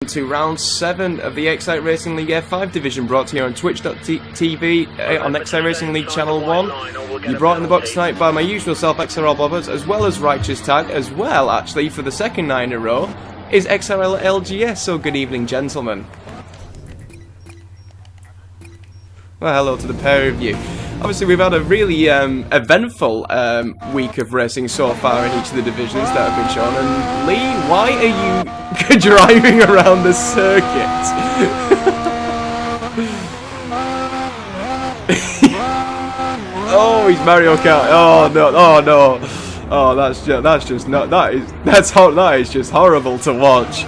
To round 7 of the XRL Racing League F5 Division, brought to you on twitch.tv on XRL Racing League Channel 1. You're brought in the box tonight by my usual self, XRL Bobbers, as well as Righteous Tag, as well, actually, for the second night in a row, is XRL LGS, so good evening, gentlemen. Well, hello to the pair of you. Obviously, we've had a really eventful week of racing so far in each of the divisions that have been shown. And Lee, why are you driving around the circuit? Oh, he's Mario Kart. Oh no! Oh no! Oh, that's just horrible to watch.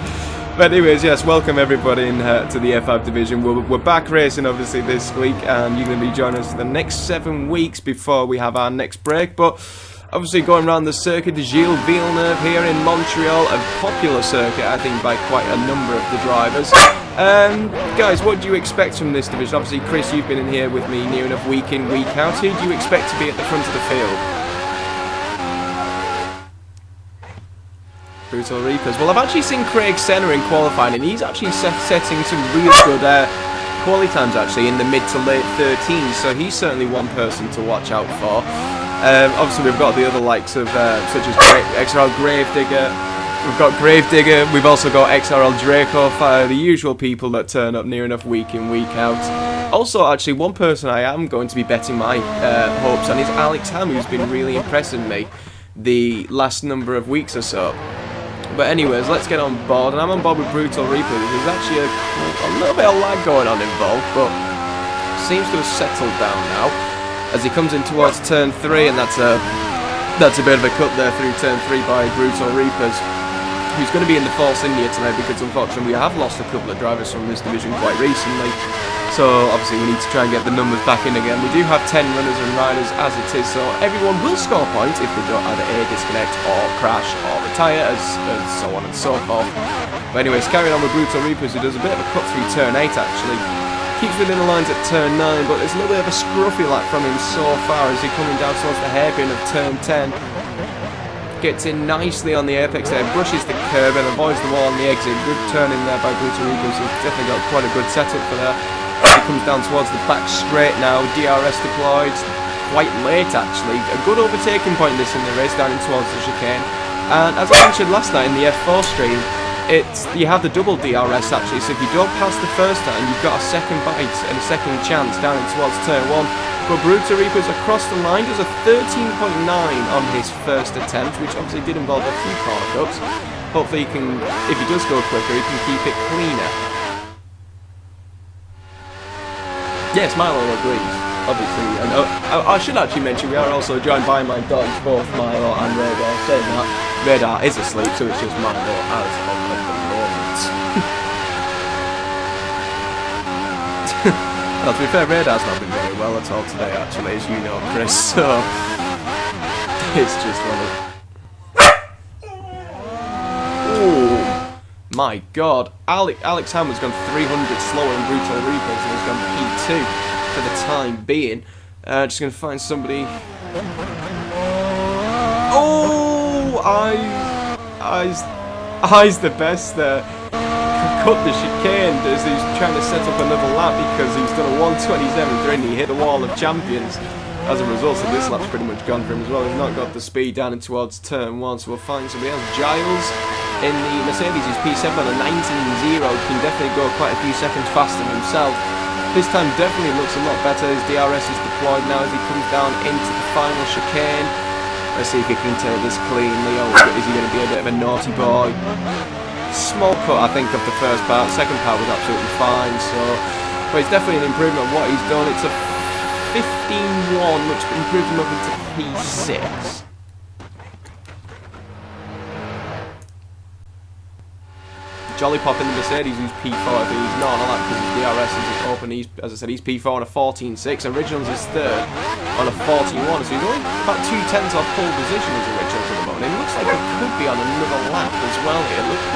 But anyways, yes, welcome everybody to the F5 Division. We're back racing, obviously, this week, and you're going to be joining us for the next 7 weeks before we have our next break. But obviously going around the circuit de Gilles Villeneuve here in Montreal, a popular circuit, I think, by quite a number of the drivers. Guys, what do you expect from this division? Obviously, Chris, you've been in here with me near enough week in, week out. Who do you expect to be at the front of the field? Brutal Reapers. Well, I've actually seen Craig Senna in qualifying, and he's actually setting some really good quali times, actually, in the mid to late 13s, so he's certainly one person to watch out for. Obviously, we've got the other likes of, such as XRL Gravedigger. We've got Gravedigger, we've also got XRL Draco, the usual people that turn up near enough week in, week out. Also, actually, one person I am going to be betting my hopes on is Alex Ham, who's been really impressing me the last number of weeks or so. But anyways, let's get on board, and I'm on board with Brutal Reaper. There's actually a little bit of lag going on involved, but seems to have settled down now as he comes in towards turn 3, and that's a bit of a cut there through turn 3 by Brutal Reapers, who's going to be in the Force India tonight because unfortunately we have lost a couple of drivers from this division quite recently. So obviously we need to try and get the numbers back in again. We do have 10 runners and riders as it is, so everyone will score points if they don't either A, disconnect or crash or retire, as so on and so forth. But anyways, carrying on with Brutal Reapers, who does a bit of a cut through turn 8 actually. Keeps within the lines at turn 9, but there's a little bit of a scruffy lap from him so far as he's coming down towards the hairpin of turn 10. Gets in nicely on the apex there, brushes the curb and avoids the wall on the exit. Good turn in there by Brutal Reapers, who's definitely got quite a good setup for there. He comes down towards the back straight now, DRS deployed, quite late actually. A good overtaking point this in the race, down in towards the chicane. And as I mentioned last night in the F4 stream, you have the double DRS actually, so if you don't pass the first time, you've got a second bite and a second chance down in towards turn 1. But Brutal Reapers across the line does a 13.9 on his first attempt, which obviously did involve a few corner cuts. Hopefully he can, if he does go quicker, he can keep it cleaner. Yes, Milo agrees, obviously. And I should actually mention we are also joined by my dogs, both Milo and Radar. Saying that, Radar is asleep, so it's just Milo as of the moment. Well, to be fair, Radar's not been very well at all today, actually, as you know, Chris, so it's just one of... Ooh. My God, Alex Ham has gone 300 slower than Brutal Reapers and has gone P2 for the time being. Just going to find somebody. Oh, eyes the best there. Cut the chicane as he's trying to set up another lap because he's done a 127.3 and he hit the wall of champions. As a result, so this lap's pretty much gone for him as well. He's not got the speed down in towards turn 1, so we'll find somebody else. Giles in the Mercedes, who's P7 on a 19.0, can definitely go quite a few seconds faster himself. This time definitely looks a lot better. His DRS is deployed now as he comes down into the final chicane. Let's see if he can take this cleanly, or is he going to be a bit of a naughty boy? Small cut, I think, of the first part. Second part was absolutely fine, so... But it's definitely an improvement on what he's done. It's a 15.1, which improves him up into P6. Jolly Pop in the Mercedes, who's P4, but he's not on that because his DRS isn't open. As I said, he's P4 on a 14.6. Originals is third on a 41, so he's only about 2/10 off pole position as Originals at the moment. It looks like he could be on another lap as well here. Looked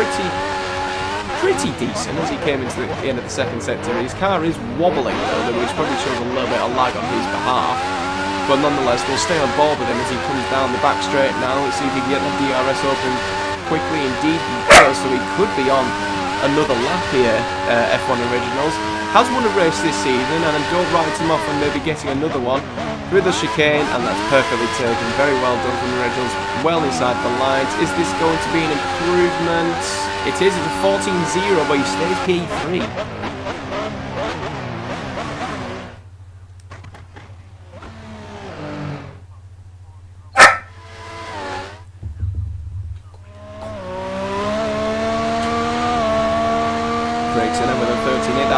pretty decent as he came into the end of the second sector. His car is wobbling a little bit, which probably shows a little bit of lag on his behalf. But nonetheless, we'll stay on board with him as he comes down the back straight now. Let's see if he can get the DRS open quickly. Indeed he does, so he could be on another lap here, F1 Originals. Has won a race this season, and I don't write him off on maybe getting another one through the chicane, and that's perfectly taken. Very well done from the Originals, well inside the lines. Is this going to be an improvement? It is. It's a 14-0, but he stays P3.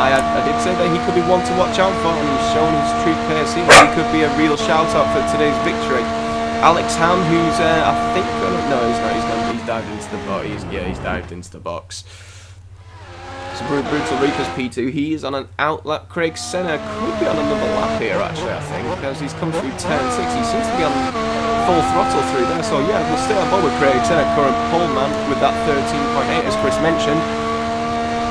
I did say that he could be one to watch out for, and he's shown his true pace here. He could be a real shout-out for today's victory. Alex Ham, who's, I think, no, he's not, he's dived into the box. He's dived into the box. So Brutal Reaper's P2, he is on an outlap. Craig Senna could be on another lap here, actually, I think, because he's come through turn 6. He seems to be on full throttle through there, so yeah, we'll stay on board with Craig Senna, current pole man, with that 13.8, as Chris mentioned.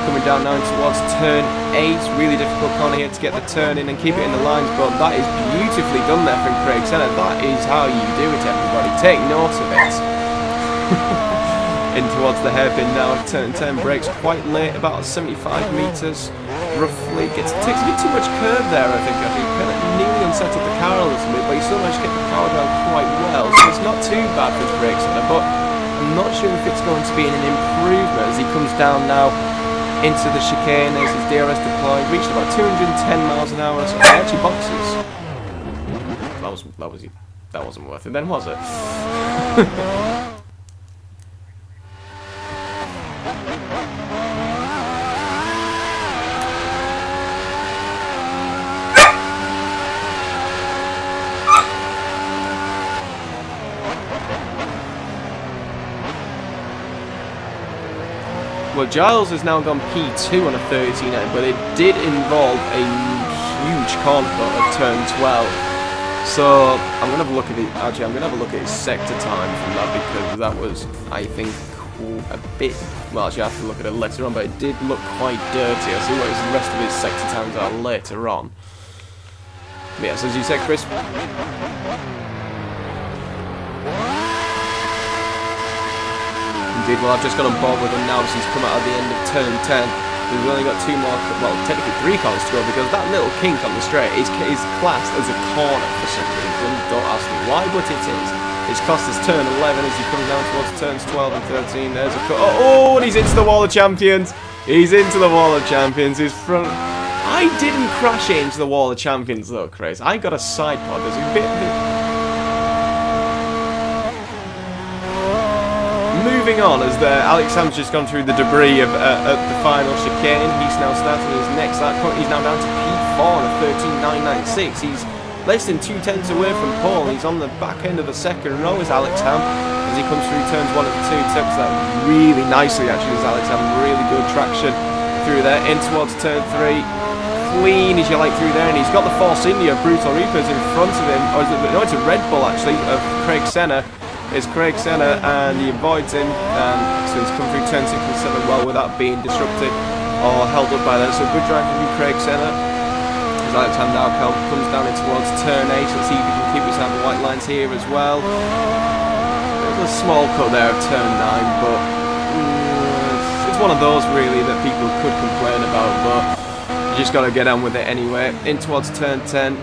Coming down now towards turn 8, really difficult corner here to get the turn in and keep it in the lines, but that is beautifully done there from Craig Senna. That is how you do it, everybody. Take note of it. In towards the hairpin now, turn 10, brakes quite late, about 75 metres roughly. Takes a bit too much curve there, I think. Kind of nearly unsettled the car a little bit, but he still managed to get the power down quite well, so it's not too bad for Craig Senna, but I'm not sure if it's going to be an improvement as he comes down now into the chicane. There's his DRS deployed, reached about 210 miles an hour, so actually boxes. That wasn't worth it then, was it? Well, Giles has now gone P2 on a 13, but it did involve a huge corner cut of turn 12. So I'm gonna have a look at it. Actually, I'm gonna have a look at his sector time from that, because that was, I think, a bit. Well, actually, I have to look at it later on, but it did look quite dirty. I'll see what the rest of his sector times are later on. But yes, as you said, Chris. Well, I've just got on board with him now as he's come out at the end of turn 10. We've only got 2 more, well, technically 3 corners to go, because that little kink on the straight is classed as a corner for some reason. Don't ask me why, but it is. It's classed as turn 11 as he comes down towards turns 12 and 13. There's a cut. Oh, and he's into the wall of champions. He's into the wall of champions. His front. I didn't crash it into the wall of champions though, Chris. I got a side pod. There's a bit of it. Moving on, as Alex Ham's just gone through the debris of the final chicane. He's now starting his next lap. He's now down to P4 on a 13.996. He's less than 2 tenths away from pole. He's on the back end of the second row as Alex Ham, as he comes through turns 1 and 2. Takes that really nicely, actually, as Alex Ham. Really good traction through there. In towards turn 3. Clean as you like through there, and he's got the Force India of Brutal Reapers in front of him. Or is it, no, it's a Red Bull, actually, of Craig Senna. It's Craig Senna, and he avoids him, so he's come through turn 6 and 7 well without being disrupted or held up by that. So good drive from Craig Senna. As Alex Ham now comes down in towards turn 8. Let's see if he can keep his hand the white lines here as well. There's a small cut there of turn 9, but it's one of those really that people could complain about, but you just got to get on with it anyway. In towards turn 10.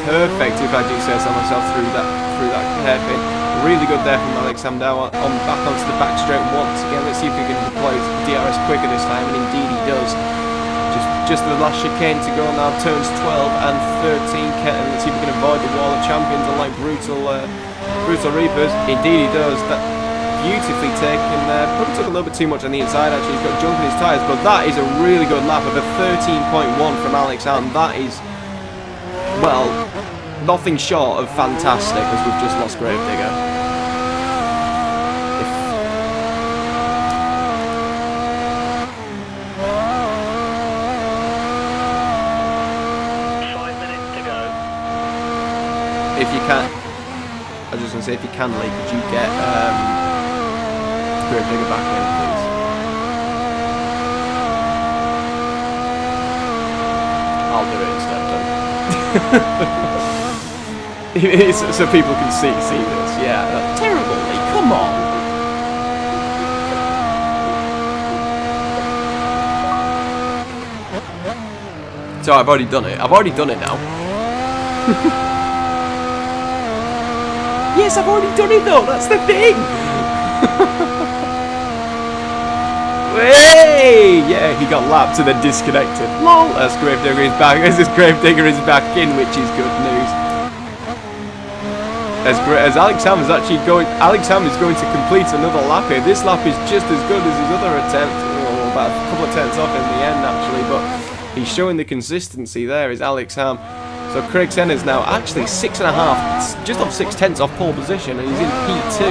Perfect, if I do say so myself, through that hairpin. Really good there from Alex Ham now on back onto the back straight once again. Let's see if he can deploy his DRS quicker this time, and indeed he does. Just the last chicane to go now, turns 12 and 13. And let's see if we can avoid the wall of champions, unlike Brutal Reapers. Indeed he does. That beautifully taken there. Probably took a little bit too much on the inside, actually. He's got junk in his tyres, but that is a really good lap of a 13.1 from Alex Ham. That is, well, nothing short of fantastic, as we've just lost Gravedigger. If you can, I was just going to say, if you can, Lee, could you get Gravedigger back in, please? I'll do it instead, so people can see this. Yeah, terrible, Lee, come on. So I've already done it. I've already done it now. Yes, I've already done it though. That's the thing. Hey! Yeah, he got lapped and then disconnected. Lol. As Gravedigger is back. As Gravedigger is back in, which is good news. As Alex Ham is actually going. Alex Ham is going to complete another lap here. This lap is just as good as his other attempt. Oh, about a couple of tenths off in the end, actually, but he's showing the consistency there. Is Alex Ham. So Craig Senna's now actually 6.5, just off 6/10 off pole position, and he's in P2.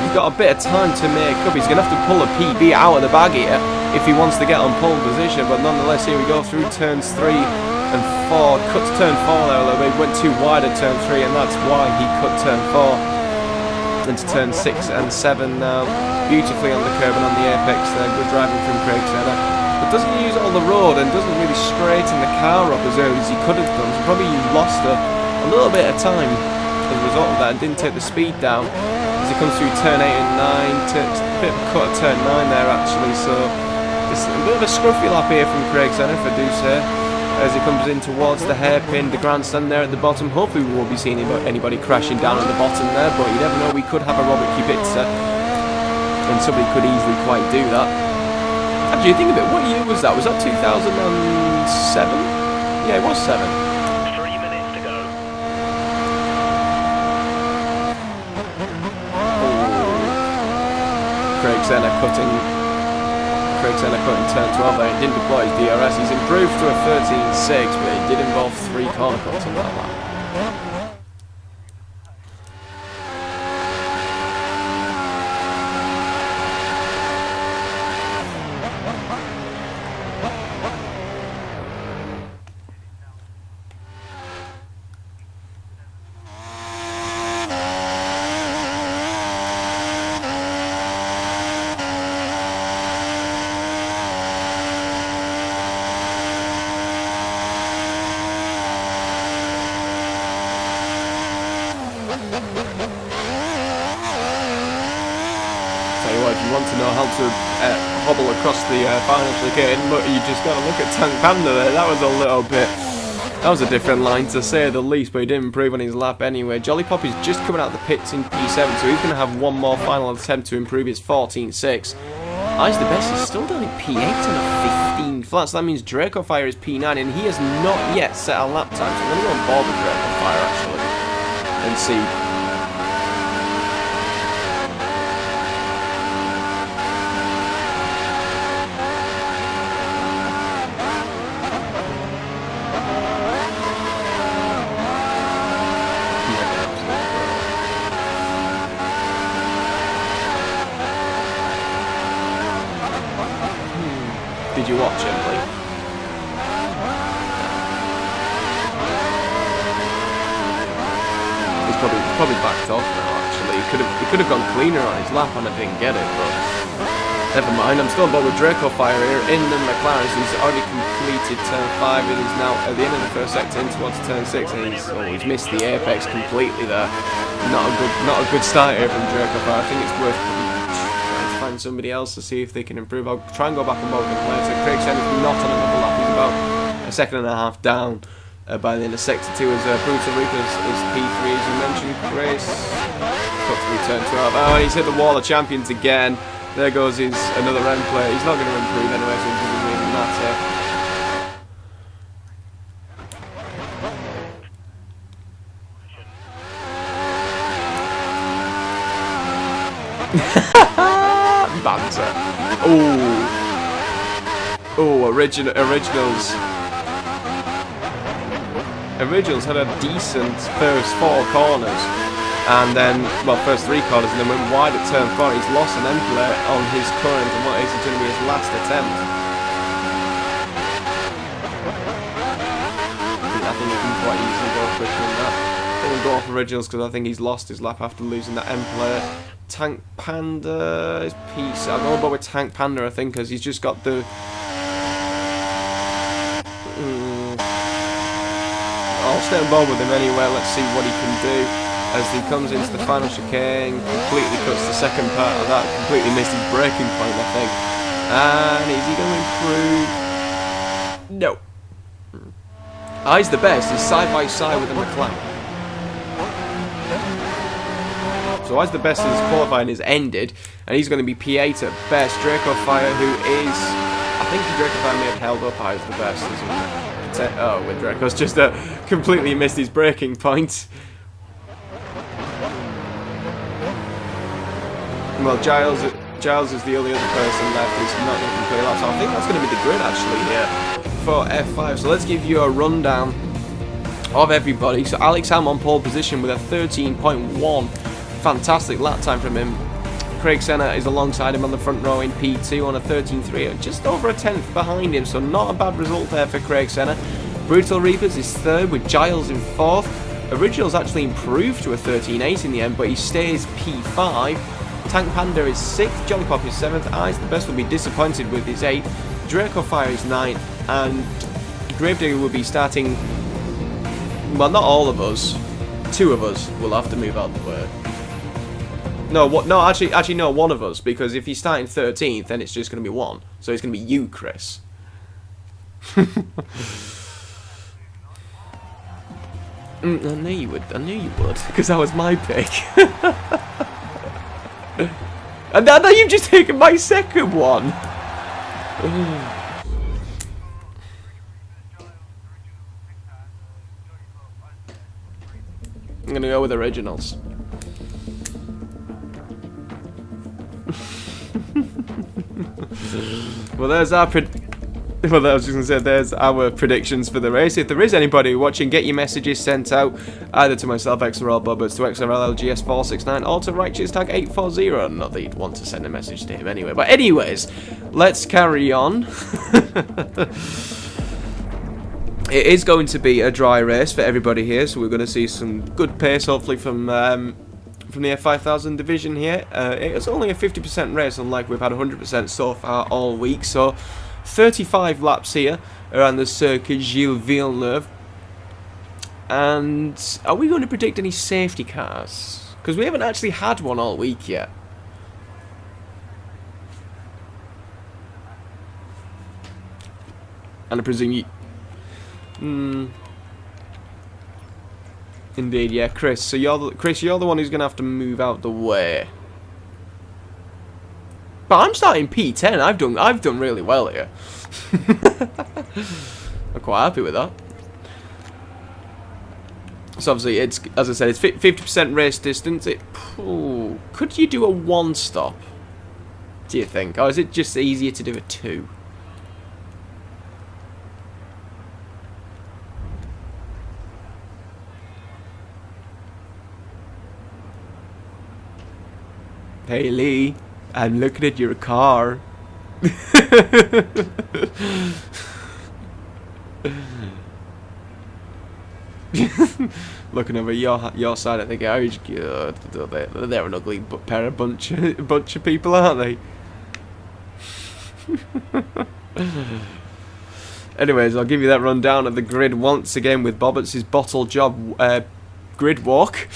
He's got a bit of time to make up. He's going to have to pull a PB out of the bag here if he wants to get on pole position. But nonetheless, here we go through turns 3 and 4. Cuts turn 4 there, although he went too wide at turn 3, and that's why he cut turn 4 into turn 6 and 7 now. Beautifully on the curb and on the apex there. Good driving from Craig Senna. But doesn't use all the road and doesn't really straighten the car up as early as he could have done. So probably lost a little bit of time as a result of that and didn't take the speed down. As he comes through turn 8 and 9, takes a bit of a cut at turn 9 there actually. So it's a bit of a scruffy lap here from Craig Senna, if I do say. As he comes in towards the hairpin, the grandstand there at the bottom. Hopefully we won't be seeing anybody crashing down at the bottom there, but you never know, we could have a Robert Kubica and somebody could easily quite do that. Actually, think of it, what year was that? Was that 2007? Yeah, it was 7. 3 minutes to go. Craig Senna cutting turn 12 there. He didn't deploy his DRS. He's improved to a 13.6, but it did involve 3 corner cuts on that lap. If you want to know how to hobble across the final chicane, look, you just got to look at Tank Panda there. That was a little bit. That was a different line to say the least, but he didn't improve on his lap anyway. Jolly Pop is just coming out of the pits in P7, so he's going to have one more final attempt to improve his 14.6. Ice the Best is still down in P8 and a 15 flat, so that means Draco Fire is P9, and he has not yet set a lap time. So I'm going to go on board with Draco Fire actually and see. Did you watch Emily? He's probably backed off now. Actually, he could have gone cleaner on his lap, and I didn't get it. But never mind. I'm still on board with Draco Fire here in the McLaren. He's already completed turn 5 and he's now at the end of the first sector in towards turn 6, and he's missed the apex completely there. Not a good start here from Draco Fire. I think it's worth find somebody else to see if they can improve. I'll try and go back and both them later. Craig Senna's not on another lap. He's about a second and a half down by the end of sector 2 as Brutal Reaper is P3 as you mentioned. Chris cut through turn 12. Oh, and he's hit the wall of champions again. There goes his another end player. He's not going to improve anyway, so it doesn't really matter. Banter. Oh, Originals. Originals had a decent first 4 corners, and then, well, first 3 corners, and then went wide at turn 4. He's lost an end player on his current, and what is going to be his last attempt. I think he can quite easily go quicker than that. I think we'll go off Originals because I think he's lost his lap after losing that end player. Tank Panda is P6. I'll go about with Tank Panda, I think, because he's just got the. I'll stay on board with him anyway. Let's see what he can do as he comes into the final chicane. Completely cuts the second part of that. Completely missed his braking point, I think. And is he going to improve? No. I's the best is side by side with a McLaren. So I's the best as qualifying is ended, and he's going to be P8 at best. Draco Fire, who is, I think Draco Fire may have held up I's the best, isn't it? Oh, with Draco's just completely missed his braking point. Well, Giles is the only other person left who's not going to complete laps. So I think that's going to be the grid actually here for F5. So let's give you a rundown of everybody. So Alex Ham on pole position with a 13.1. Fantastic lap time from him. Craig Senna is alongside him on the front row in P2 on a 13.3, just over a tenth behind him. So not a bad result there for Craig Senna. Brutal Reapers is third with Giles in fourth. Original's actually improved to a 13.8 in the end, but he stays P5. Tank Panda is 6th, Jolly Pop is 7th, I's the best will be disappointed with his 8th, Draco Fire is 9th, and Gravedigger will be starting, well, not all of us, 2 of us will have to move out the way. No, what? No, actually, no, 1 of us, because if he's starting 13th, then it's just going to be 1, so it's going to be you, Chris. I knew you would, because that was my pick. And now you've just taken my second one. I'm gonna go with originals. Well, there's our Well, I was just going to say, there's our predictions for the race. If there is anybody watching, get your messages sent out either to myself, XRL Bobbers, to XRL LGS 469, or to Righteous Tag 840. Not that you'd want to send a message to him anyway. But anyways, let's carry on. It is going to be a dry race for everybody here, so we're going to see some good pace, hopefully, from the F5 Division here. It's only a 50% race, unlike we've had 100% so far all week, so 35 laps here around the Circuit Gilles Villeneuve. And are we going to predict any safety cars? Because we haven't actually had one all week yet. And I presume you... Indeed, yeah, Chris. So you're the one who's going to have to move out the way. But I'm starting P10. I've done really well here. I'm quite happy with that. So obviously, it's, as I said, it's 50% race distance. Could you do a 1 stop? Do you think, or is it just easier to do a 2? Hey Lee, I'm looking at your car. Looking over your side of the garage. God, they're an ugly pair of bunch of people, aren't they? Anyways, I'll give you that rundown of the grid once again with Bobberts' bottle job grid walk.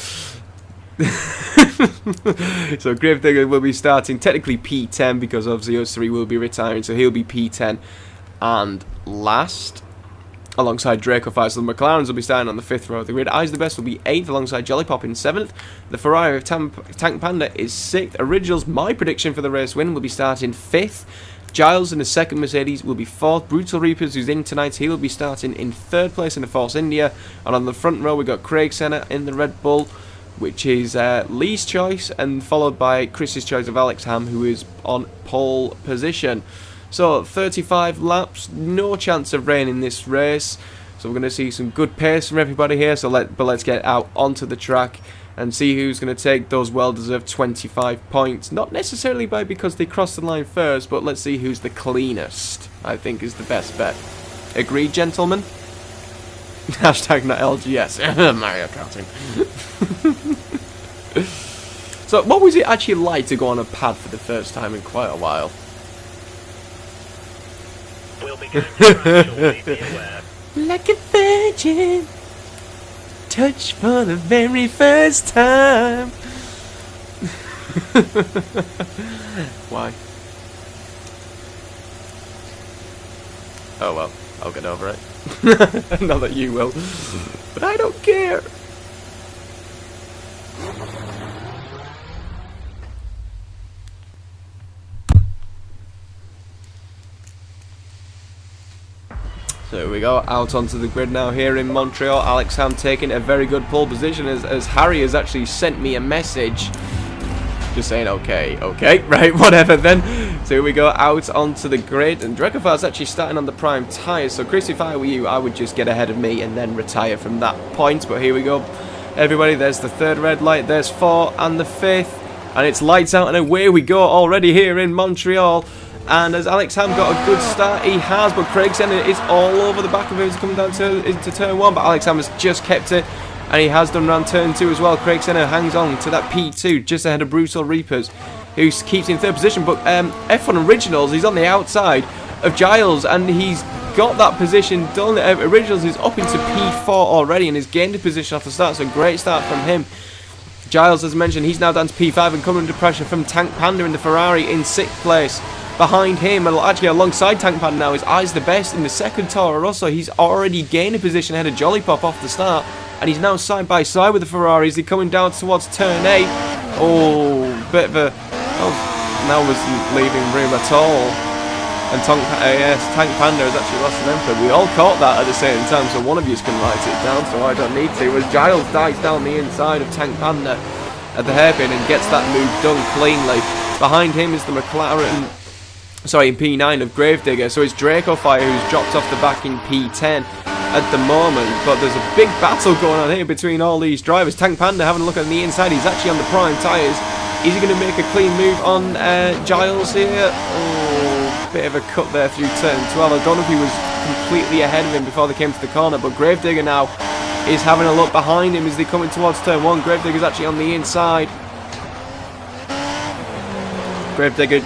So Gravedigger will be starting technically P10 because obviously us 3 will be retiring, so he'll be P10 and last alongside Draco Fire. So the McLarens will be starting on the 5th row of the grid. I's the best will be 8th alongside Jolly Pop in 7th. The Ferrari of Tank Panda is 6th. Originals, my prediction for the race win, will be starting 5th. Giles in the 2nd Mercedes will be 4th. Brutal Reapers, who's in tonight, he will be starting in 3rd place in the Force India. And on the front row we've got Craig Senna in the Red Bull, which is Lee's choice, and followed by Chris's choice of Alex Ham, who is on pole position. So 35 laps, no chance of rain in this race. So we're going to see some good pace from everybody here. So let's get out onto the track and see who's going to take those well-deserved 25 points. Not necessarily because they crossed the line first, but let's see who's the cleanest, I think is the best bet. Agreed, gentlemen? Hashtag not LGS. Mario Karting. So, what was it actually like to go on a pad for the first time in quite a while? We'll be going to crash shortly, be aware. Like a virgin, touch for the very first time. Why? Oh well. I'll get over it. Not that you will. But I don't care. So here we go, out onto the grid now here in Montreal. Alex Ham taking a very good pole position as Harry has actually sent me a message. Just saying, okay, right, whatever then. So here we go, out onto the grid. And Drekofar's actually starting on the prime tyres. So Chris, if I were you, I would just get ahead of me and then retire from that point. But here we go. Everybody, there's the third red light. There's 4 and the 5th. And it's lights out and away we go already here in Montreal. And as Alex Ham got a good start, he has, but Craig Senna is all over the back of him. He's coming down into turn 1, but Alex Ham has just kept it, and he has done around turn 2 as well. Craig Senna hangs on to that P2 just ahead of Brutal Reapers, who keeps in 3rd position, but F1 Originals, he's on the outside of Giles, and he's got that position done. Originals is up into P4 already, and has gained a position off the start, so great start from him. Giles, as mentioned, he's now down to P5 and coming under pressure from Tank Panda in the Ferrari in 6th place. Behind him, and actually alongside Tank Panda now, is Eyes the Best in the second Toro Rosso. He's already gained a position ahead of Jolly Pop off the start, and he's now side by side with the Ferraris. They're coming down towards turn 8. Oh, bit of a... Oh, now wasn't leaving room at all. And Tank Panda has actually lost an Emperor. We all caught that at the same time, so one of you can write it down, so I don't need to. As Giles dives down the inside of Tank Panda at the hairpin and gets that move done cleanly. Behind him is the McLaren... Sorry, in P9 of Gravedigger. So it's Draco Fire who's dropped off the back in P10 at the moment. But there's a big battle going on here between all these drivers. Tank Panda having a look on the inside. He's actually on the prime tyres. Is he going to make a clean move on Giles here? Oh, bit of a cut there through turn 12. I don't know if he was completely ahead of him before they came to the corner. But Gravedigger now is having a look behind him as they're coming towards turn 1. Gravedigger's actually on the inside. Gravedigger...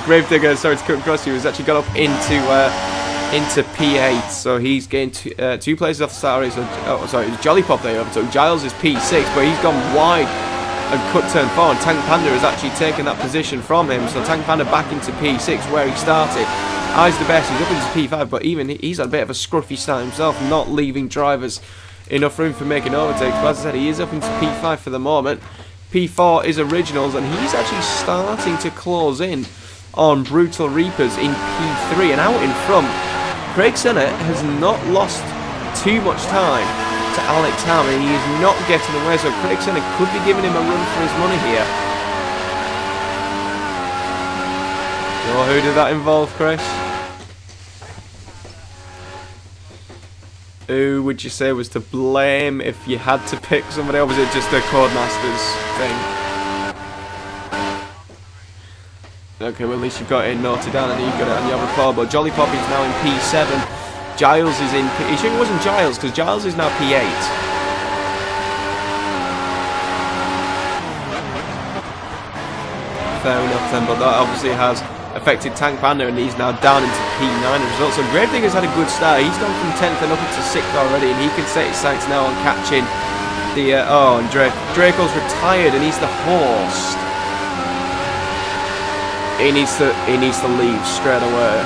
Gravedigger, sorry to cut across you, has actually got up into P8, so he's gained 2 places off the start. So, sorry, it's Jolly Pop there over. So Giles is P6, but he's gone wide and cut turn 4, and Tank Panda has actually taken that position from him. So Tank Panda back into P6 where he started. Eyes the Best, he's up into P5, but even he's had a bit of a scruffy start himself, not leaving drivers enough room for making overtakes. But as I said, he is up into P5 for the moment. P4 is Originals, and he's actually starting to close in on Brutal Reapers in P3. And out in front, Craig Senna has not lost too much time to Alex Ham, and he is not getting away, so Craig Senna could be giving him a run for his money here. So who did that involve, Chris? Who would you say was to blame if you had to pick somebody, or was it just a Codemasters thing? Okay, well at least you've got it noted down and you've got it on your report. But Jolly Pop is now in P7. Giles is in P... Are you sure it wasn't Giles? Because Giles is now P8. Fair enough then, but that obviously has affected Tank Panda, and he's now down into P9 as a result. So Gravedigger's had a good start. He's gone from 10th and up into 6th already, and he can set his sights now on catching the... oh, and Draco's retired, and he's the horse. He needs to leave straight away.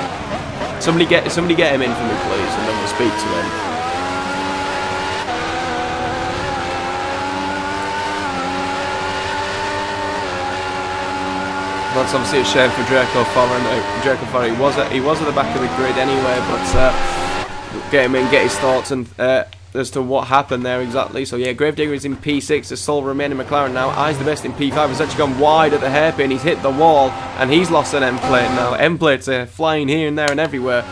Somebody get him in for me, please, and then we'll speak to him. That's obviously a shame for Draco Fire. He was at the back of the grid anyway, but get him in, get his thoughts and as to what happened there exactly. So yeah, Gravedigger is in P6, the sole remaining McLaren now. Eyes the Best in P5 has actually gone wide at the hairpin. He's hit the wall and he's lost an M plate now. M plates are flying here and there and everywhere.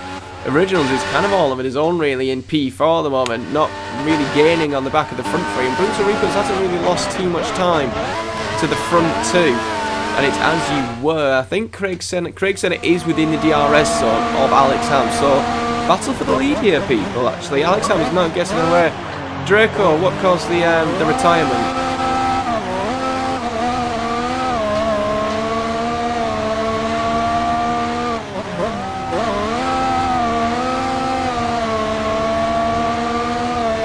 Originals is kind of all of it his own really in P4 at the moment, not really gaining on the back of the front three. And Brutal Reapers hasn't really lost too much time to the front two. And it's as you were. I think Craig Senna is within the DRS zone of Alex Ham. So battle for the lead here, people. Actually, Alex Ham is not getting away. Draco, what caused the retirement?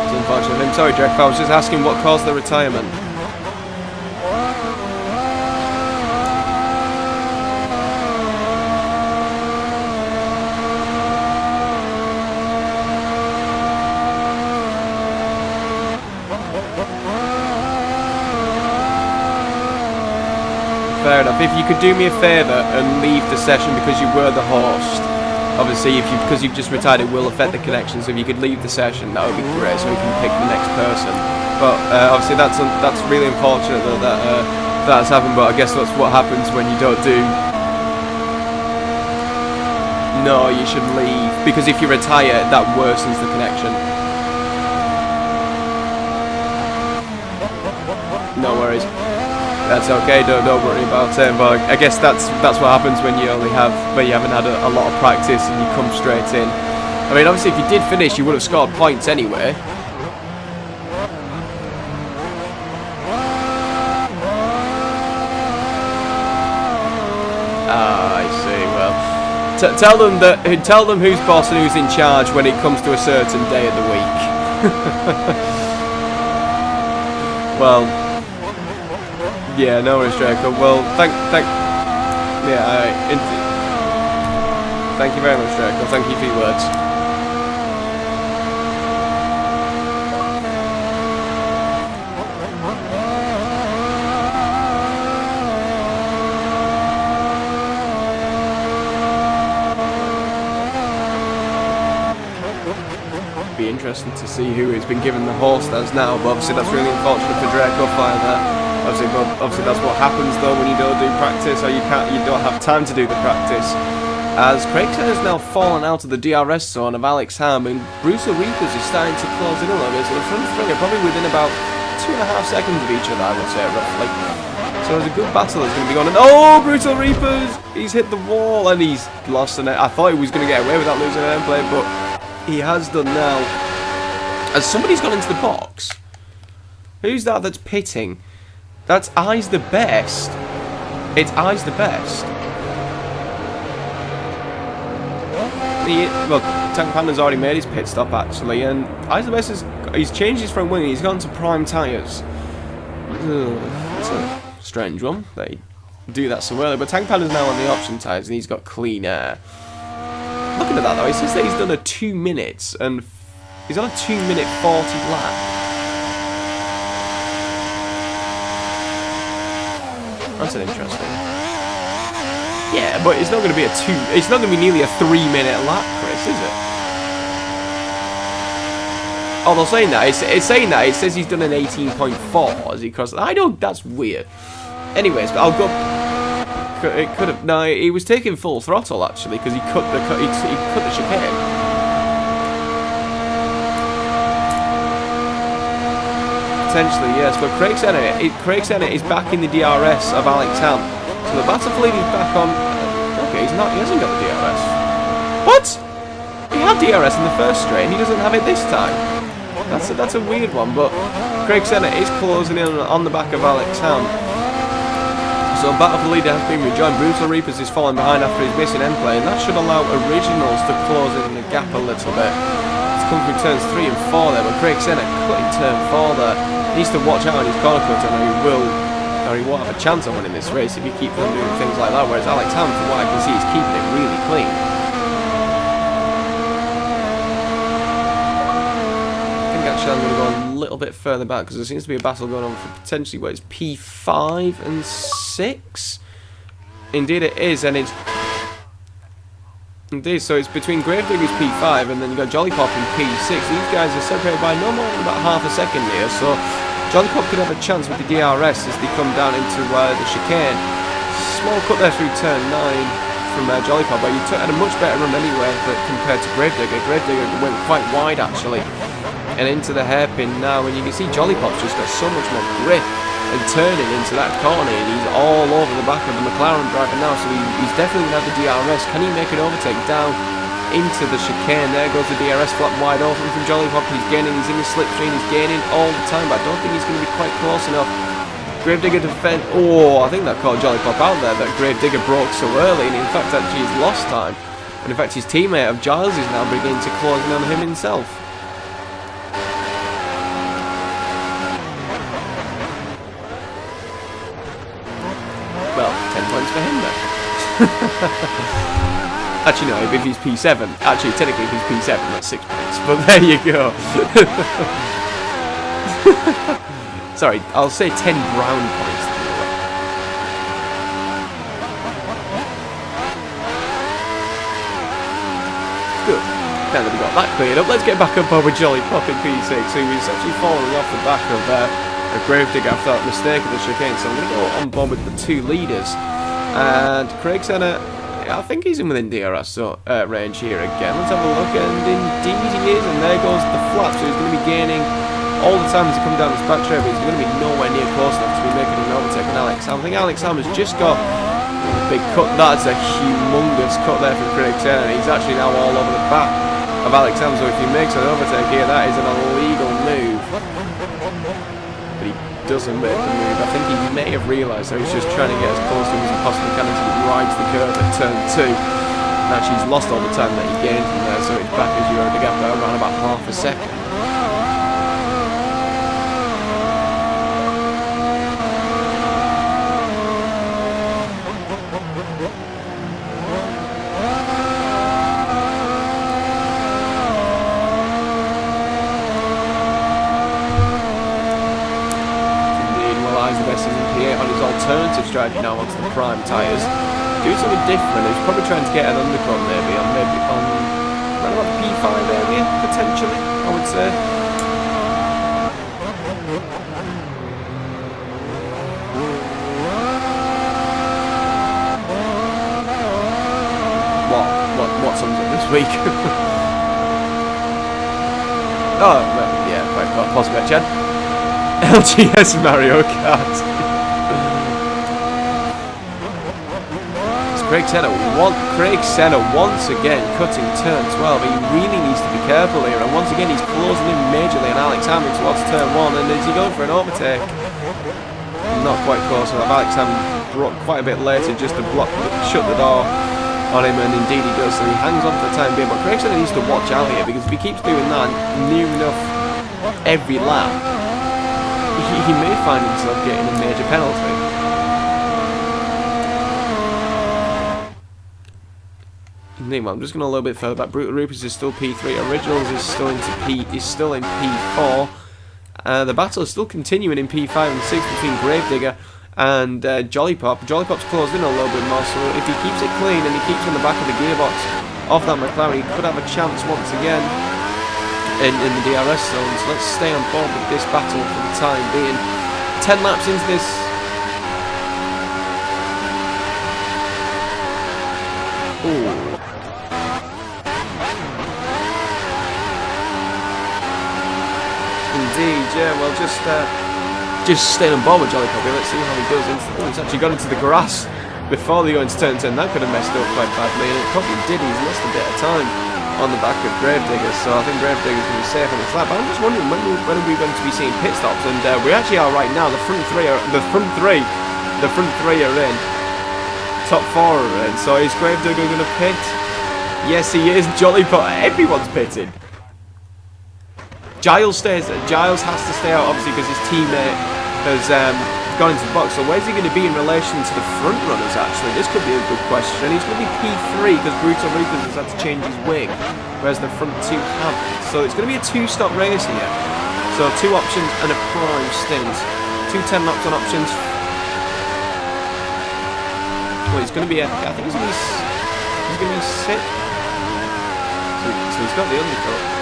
It's unfortunate. I'm sorry, Draco. I was just asking what caused the retirement. fair enough. If you could do me a favour and leave the session because you were the host. Obviously, because you've just retired, it will affect the connection. So if you could leave the session, that would be great, so we can pick the next person. But obviously, that's really unfortunate though, that that's happened. But I guess that's what happens when you don't do. No, you should leave, because if you retire, that worsens the connection. No worries. That's okay. Don't worry about it. But I guess that's what happens when you haven't had a lot of practice and you come straight in. I mean, obviously, if you did finish, you would have scored points anyway. Ah, I see. Well, tell them who's boss and who's in charge when it comes to a certain day of the week. Well. Yeah, no worries, Draco. Well, thank you very much, Draco. Thank you for your words. Be interesting to see who has been given the horse as now, but obviously that's really unfortunate for Draco flying there. Obviously that's what happens though when you don't do practice, or you don't have time to do the practice. As Craig has now fallen out of the DRS zone of Alex Ham, and Brutal Reapers is starting to close in a little bit. So the front three are probably within about 2.5 seconds of each other, I would say, roughly. So it's a good battle that's going to be going on. Oh, Brutal Reapers! He's hit the wall and he's lost an. I thought he was going to get away without losing an end play, but he has done now. As somebody's gone into the box. Who's that that's pitting? That's Eyes the Best. It's Eyes the Best. Well, Tank Panda's already made his pit stop actually, and Eyes the Best he's changed his front wing. He's gone to prime tyres. It's a strange one. They do that so early, but Tank Panda's now on the option tyres, and he's got clean air. Looking at that though, it says that he's done a 2 minutes, and he's on a 2-minute 40 lap. That's an interesting. Yeah, but it's not going to be it's not going to be nearly a 3-minute lap, Chris, is it? Oh, they're saying that. It's saying that. It says he's done an 18.4 as he crossed. I don't. That's weird. Anyways, but I'll go. It could have. No, he was taking full throttle actually because he cut the chicane. Potentially, yes, but Craig Senna is back in the DRS of Alex Ham. So the battle fleet is back on. Okay, he hasn't got the DRS. What? He had DRS in the first straight and he doesn't have it this time. That's a weird one, but Craig Senna is closing in on the back of Alex Ham. So battle for leader has been rejoined. Brutal Reapers is falling behind after his missing end play, and that should allow Originals to close in the gap a little bit. It's come through turns 3 and 4 there, but Craig Senna cutting turn 4 there. Needs to watch out on his corner cutter, or he won't have a chance of winning this race if you keep on doing things like that. Whereas Alex Ham, from what I can see, is keeping it really clean. I think actually I'm going to go a little bit further back because there seems to be a battle going on for potentially where it's P5 and 6. Indeed, it is, and it's. Indeed, so it's between Gravedigger's P5 and then you've got Jollypop in P6. These guys are separated by no more than about half a second here, so Jollypop could have a chance with the DRS as they come down into the chicane. Small cut there through turn 9 from Jollypop, but you had a much better run anyway compared to Gravedigger. Gravedigger went quite wide actually, and into the hairpin now, and you can see Jollypop's just got so much more grip and turning into that corner, and he's all over the back of the McLaren driver now, so he's definitely going to have the DRS. Can he make an overtake down into the chicane? There goes the DRS flap wide open from Jollypop. He's in his slipstream, he's gaining all the time, but I don't think he's going to be quite close enough. Gravedigger defend. Oh, I think that caught Jollypop out there, that Gravedigger broke so early, and in fact actually he's lost time. And in fact his teammate of Giles is now beginning to close in on him himself. Well, 10 points for him then. Actually, no, if he's P7. Actually, technically, if he's P7, that's 6 points. But there you go. Sorry, I'll say 10 brown points. Good. Now that we got that cleared up, let's get back up over Jolly Pop in P6, who is actually falling off the back of a Gravedigger after that mistake of the chicane. So I'm going to go on board with the 2 leaders. And Craig Senna, I think he's in within DRS range here again. Let's have a look, and indeed he is, and there goes the flap. So he's going to be gaining all the time as he comes down this back straight, but he's going to be nowhere near close enough to be making an overtake on Alex Ham. I think Alex Ham has just got a big cut. That's a humongous cut there from Craig Senna, and he's actually now all over the back of Alex Ham. So if he makes an overtake here, that is an illegal move. But he doesn't make the move. I think he may have realised that he's just trying to get as close to him as he possibly can until he rides the curve at turn 2. And actually he's lost all the time that he gained from there, so it's back as you heard the gap around about half a second. On his alternative strategy now onto the prime tyres, doing something different. He's probably trying to get an undercut maybe on around about the P5 area potentially, I would say. What sums up this week? Oh well, yeah, quite possibly, Chad. LGS Mario Kart. Craig Senna once again cutting turn 12. He really needs to be careful here, and once again he's closing in majorly on Alex Ham towards turn 1. And is he going for an overtake? Not quite close enough. Alex Ham brought quite a bit later just to shut the door on him, and indeed he does. So he hangs on for the time being. But Craig Senna needs to watch out here, because if he keeps doing that near enough every lap, he may find himself getting a major penalty. Meanwhile, I'm just going a little bit further back. Brutal Reapers is still P3. Originals is still in P4. The battle is still continuing in P5 and 6 between Gravedigger and Jolly Pop. Jolly Pop's closed in a little bit more, so if he keeps it clean and he keeps on the back of the gearbox off that McLaren, he could have a chance once again in the DRS zone. So let's stay on board with this battle for the time being. 10 laps into this. Ooh. Indeed, yeah, well, just stay on board with Jolly Pop. Let's see how he does. He's actually got into the grass before they go into turn 10. That could have messed up quite badly, and it probably did. He's lost a bit of time on the back of Gravedigger, so I think Gravedigger's going to be safe on this lap. But I'm just wondering when are we going to be seeing pit stops, and we actually are right now. The front three are in. Top 4 are in. So is Gravedigger going to pit? Yes, he is. Jolly Pop. Everyone's pitted. Giles has to stay out, obviously, because his teammate has gone into the box. So where's he going to be in relation to the front runners, actually? This could be a good question. And he's going to be P3 because Brutal Reapers has had to change his wing, whereas the front 2 haven't. So it's going to be a 2-stop race here. So 2 options and a prime stint. 2 10 laps on options. Well, he's going to be, I think he's going to be 6. So he's got the undercut.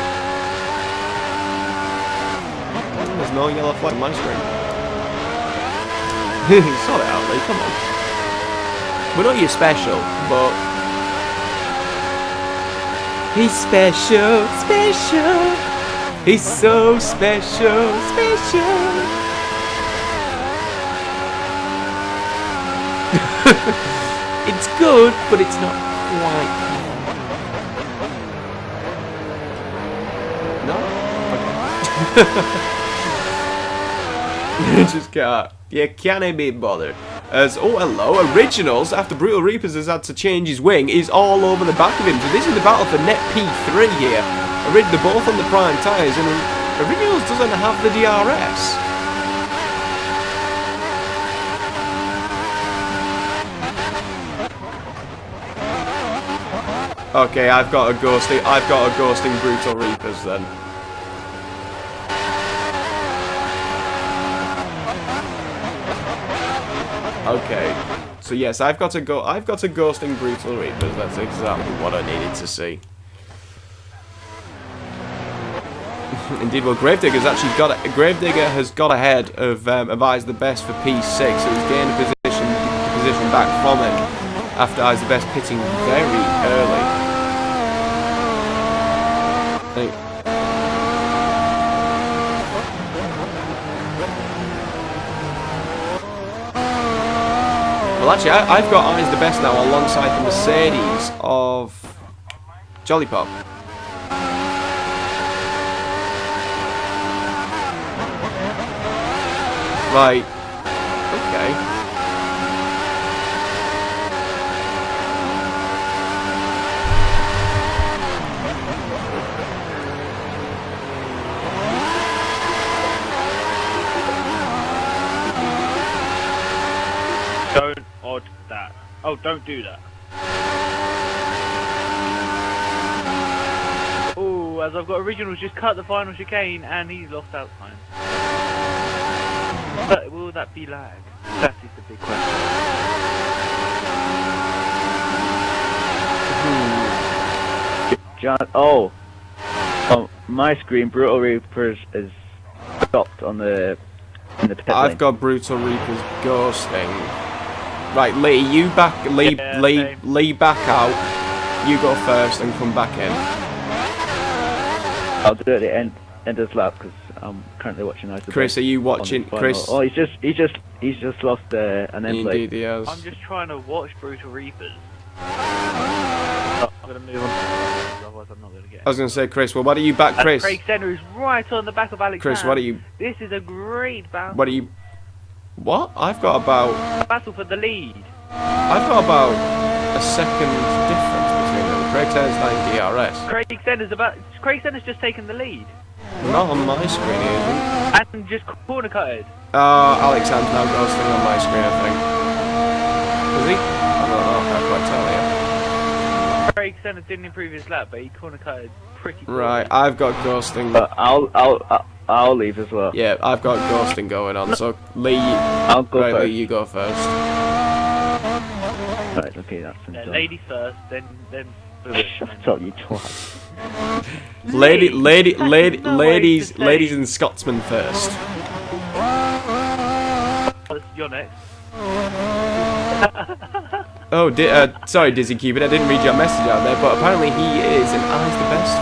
There's no yellow flag on my screen. Sort it out, Lee, come on. We're not your special, but he's special, special. He's so special, special. It's good, but it's not quite. No? Okay. Just can't. You can't be bothered. As oh hello, Originals, after Brutal Reapers has had to change his wing, is all over the back of him. So this is the battle for net P3 here. They're both on the prime tyres, and Originals doesn't have the DRS. Okay, I've got a ghosting Brutal Reapers then. Okay, so yes, I've got a ghosting Brutal Reapers. That's exactly what I needed to see. Indeed, well, Gravedigger has got ahead of Eyes the Best for P6, so he's gained a position back from him after Eyes the Best pitting very early. Well, actually, I've got Eyes the Best now alongside the Mercedes of Jolly Pop. Right. Okay. Don't odd that. Oh, don't do that. Oh, as I've got Originals just cut the final chicane and he's lost out time. But will that be lag? That is the big question. John, on my screen, Brutal Reapers is stopped in the pit lane. I've got Brutal Reapers ghosting. Right, Lee, you back. Lee back out. You go first and come back in. I'll do it at the end of this lap because I'm currently watching Ice. Chris, are you watching? Chris? Oh, he's just lost an end plate. Indeed, he has. I'm just trying to watch Brutal Reapers. Oh, I'm gonna move on. Otherwise, I'm not gonna get. I was gonna say, Chris. Well, why do you back Chris? Craig Senna is right on the back of Alex. Chris, what are you? This is a great battle. What are you? What? I've got about. Battle for the lead. I've got about a second difference between them. Craig Senna's 9 DRS. Craig Senna's just taken the lead. Not on my screen, he isn't. And just corner cutted. Alex Ham's now ghosting on my screen, I think. Is he? I don't know, I can't quite tell you. Craig Senna didn't improve his lap, but he corner cutted pretty poorly. Right, I've got ghosting. But I'll leave as well. Yeah, I've got ghosting going on, so Lee, I'll go first. Lee, you go first. Right, okay, that's Yeah, lady first, then. Shut up, you twat. Ladies and Scotsmen first. You're next. Oh, sorry, Dizzy Cupid, I didn't read your message out there, but apparently he is an Eyes the Best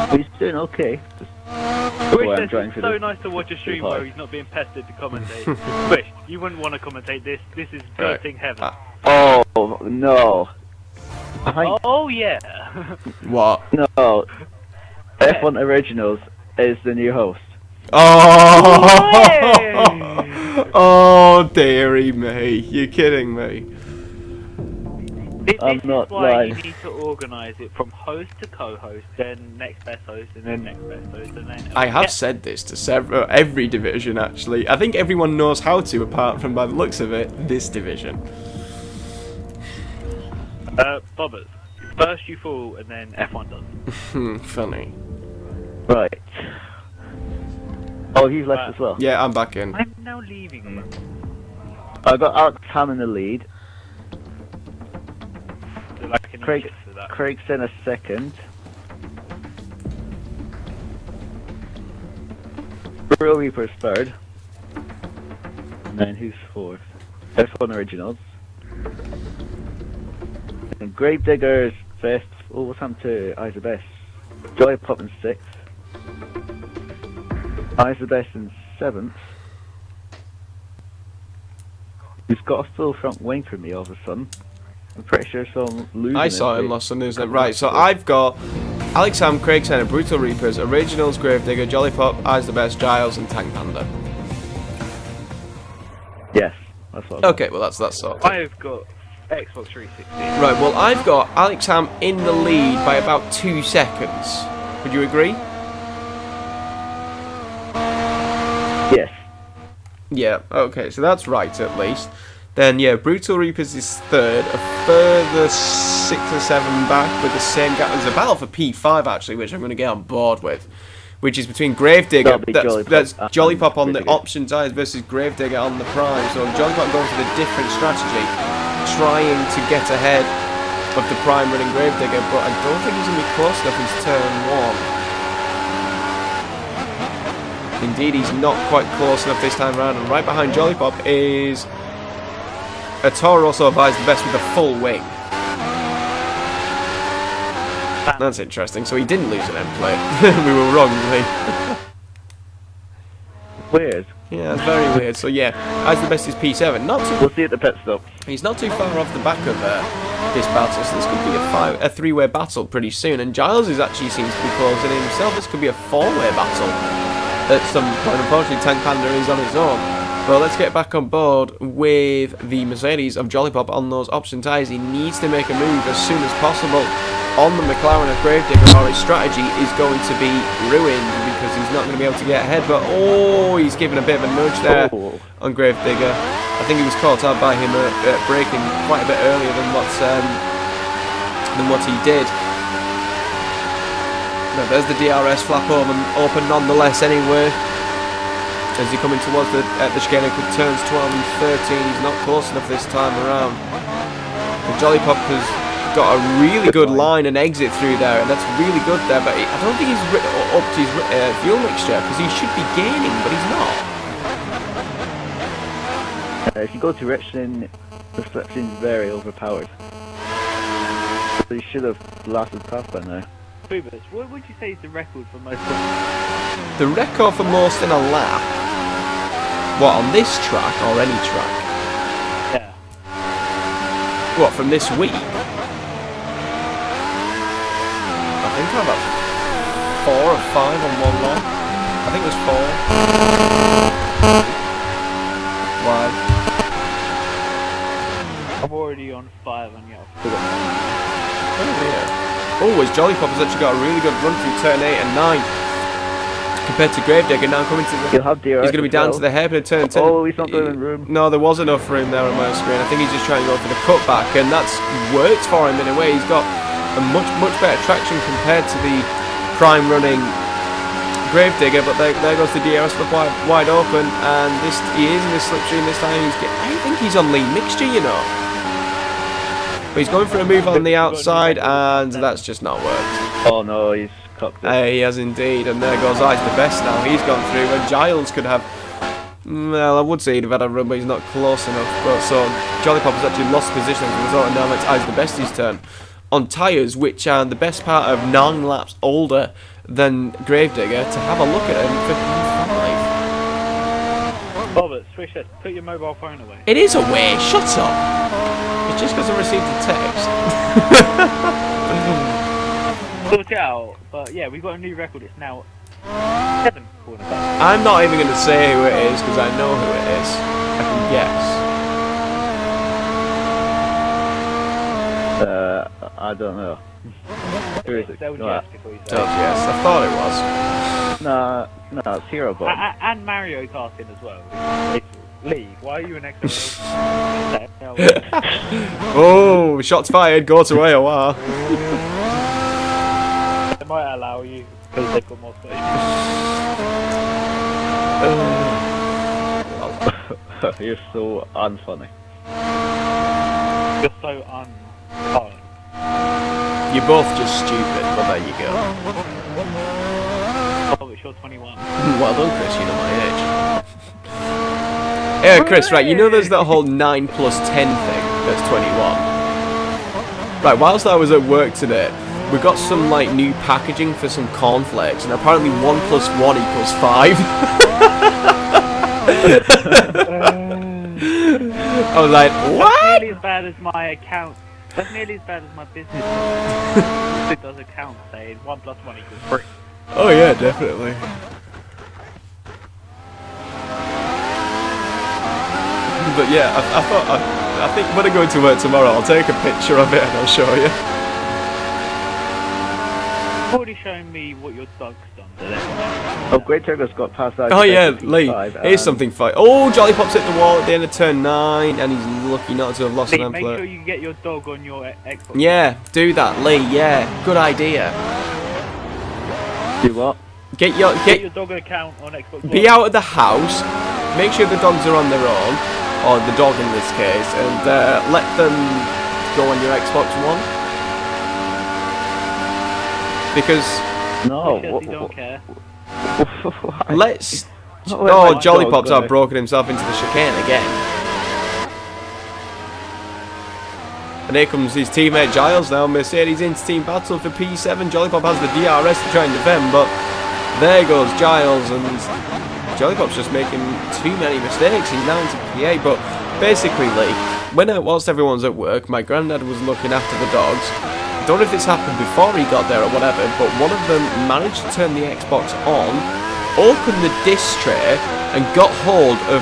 fan. He's doing okay. Wish it's so nice to watch a stream where he's not being pestered to commentate. Wish, you wouldn't want to commentate this. This is birthing heaven. Oh, no. Oh, yeah. What? No. F1 Originals is the new host. Oh! Oh, dearie me. You're kidding me. This I'm is not why lying. you need to organise it from host to co-host, then next best host, and then next best host, and then... I have said this to every division, actually. I think everyone knows how to, apart from, by the looks of it, this division. Bobbers. First you fall, and then F1 does. Funny. Right. Oh, he's left as well. Yeah, I'm back in. I'm now leaving you. I got Alex Ham in the lead. Like Craig Senna second. Brutal Reaper's third. And then who's fourth? F1 Originals. And Gravedigger's fifth. Oh, what's happened to Eyes the Best? Joy Pop in sixth. Eyes the Best in seventh. Who's got a full front wing for me all of a sudden. I'm pretty sure someone losing. I saw him last Sunday, isn't it? Right, so I've got Alex Ham, Craig Senna, Brutal Reapers, Originals, Gravedigger, Jolly Pop, Eyes the Best, Giles, and Tank Panda. Yes, that's what. Okay, well that's sorted. I've got Xbox 360. Right, well I've got Alex Ham in the lead by about 2 seconds. Would you agree? Yes. Yeah, okay, so that's right at least. Then, yeah, Brutal Reapers is third, a further 6 or 7 back with the same gap. There's a battle for P5, actually, which I'm going to get on board with, which is between Gravedigger, that's Jolly Pop on the option tyres versus Gravedigger on the prime. So Jolly Pop going for the different strategy, trying to get ahead of the prime running Gravedigger, but I don't think he's going to be close enough into turn 1. Indeed, he's not quite close enough this time around, and right behind Jollipop is a Toro also advised the best with a full wing. That's interesting, so he didn't lose an end plate. We were wrong, Lee. Weird. Yeah, it's very weird. So yeah, as the best is P7. Not too. We'll see at the pit stop. He's not too far off the back of this battle, so this could be a three-way battle pretty soon. And Giles actually seems to be closing in himself. This could be a four-way battle at some point. Unfortunately, Tank Panda is on his own. But let's get back on board with the Mercedes of Jollipop on those option tyres. He needs to make a move as soon as possible on the McLaren of Gravedigger, or his strategy is going to be ruined because he's not going to be able to get ahead. But oh, he's given a bit of a nudge there on Gravedigger. I think he was caught out by him braking quite a bit earlier than what he did. Now there's the DRS flap open nonetheless anyway. As he's coming towards the chicane, turns 12 and 13, he's not close enough this time around. And Jollipop has got a really good line and exit through there, and that's really good there, but I don't think he's up to his fuel mixture, because he should be gaining, but he's not. If you go to Richmond, the slip seems very overpowered. So you should have lasted past by now. Boobers, what would you say is the record for most? The record for most in a lap? What, on this track or any track? Yeah. What, from this week? I think I'm about 4 or 5 on one lap. I think it was 4. Why? I'm already on 5 on you. Oh dear. Oh, his Jollipop has actually got a really good run through turn 8 and 9. Compared to Gravedigger now coming to the... He'll have DRS. He's going to be down to the hairpin of turn 10. Oh, he's not doing room. No, there was enough room there on my screen. I think he's just trying to go for the cutback, and that's worked for him in a way. He's got a much better traction compared to the prime running Gravedigger, but there goes the DRS wide open, and he is in the slipstream this time. I think he's on lean mixture, you know. But he's going for a move on the outside, and that's just not worked. Oh no, he's cocked it. He has indeed, and there goes I's the best now. He's gone through, and Giles could have... Well, I would say he'd have had a run, but he's not close enough. But so Jollipop has actually lost position as a result, and now it's I's the best's turn. On tyres, which are the best part of 9 laps older than Gravedigger, to have a look at him for P5. Robert, switch that. Put your mobile phone away. It is away, shut up! It's just because I received a text. Sort it out, but yeah, we've got a new record. It's now 7 quarterbacks. I'm not even going to say who it is because I know who it is. I can guess. I don't know. Who is it? Don't No, guess before you say Don't guess. I thought it was. no, it's Hero Bot. And Mario Karting as well. Lee, why are you an XRL? Oh, shots fired. Go to AOR. They might allow you because they've got more space. You're so unfunny. You're so unfun. You're both just stupid, but there you go. Oh, but you're 21. Well done, Chris. You know my age. Yeah, Chris. Right, you know there's that whole 9 plus 10 thing. That's 21. Right. Whilst I was at work today, we got some like new packaging for some cornflakes, and apparently 1 plus 1 equals 5. I was like, what? That's nearly as bad as my account. That's nearly as bad as my business. It does account saying 1 plus 1 equals 3. Oh yeah, definitely. But yeah, I think when I go into work tomorrow, I'll take a picture of it and I'll show you. You've already shown me what your dog's done today. Oh, Great Turgo's got past that. Oh yeah, Lee, here's something fun. Oh, Jollipop's hit the wall at the end of turn 9, and he's lucky not to have lost Lee, an make ampler. sure you get your dog on your Xbox. Yeah, do that, Lee. Yeah, good idea. Do what? Get your dog account on Xbox One. be out of the house. Make sure the dogs are on their own, or the dog in this case, and let them go on your Xbox One. because No. You don't care. let's. Not Oh, like my Jolly dog, Pop's though. have broken himself into the chicane again. And here comes his teammate Giles now. Mercedes into team battle for P7. Jolly Pop has the DRS to try and defend, but there goes Giles, and Jolly Pop's just making too many mistakes. He's now into P8, but basically, Lee, whilst everyone's at work, my granddad was looking after the dogs. Don't know if this happened before he got there or whatever, but one of them managed to turn the Xbox on, opened the disc tray, and got hold of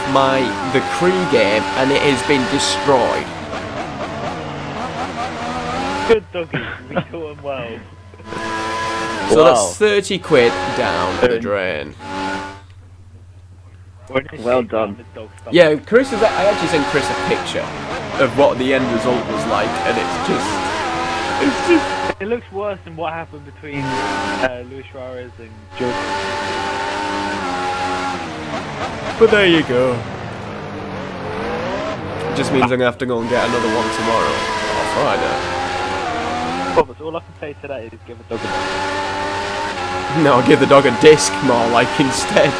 the crew game, and it has been destroyed. Good doggy. We caught him well. So Wow. that's 30 quid down the drain. Well done. Yeah, Chris I actually sent Chris a picture of what the end result was like, and it's just. It looks worse than what happened between Luis Suarez and George. But there you go. It just means I'm gonna have to go and get another one tomorrow or Friday. Thomas, all I can say to that is give a dog a disc. No, give the dog a disc more like instead.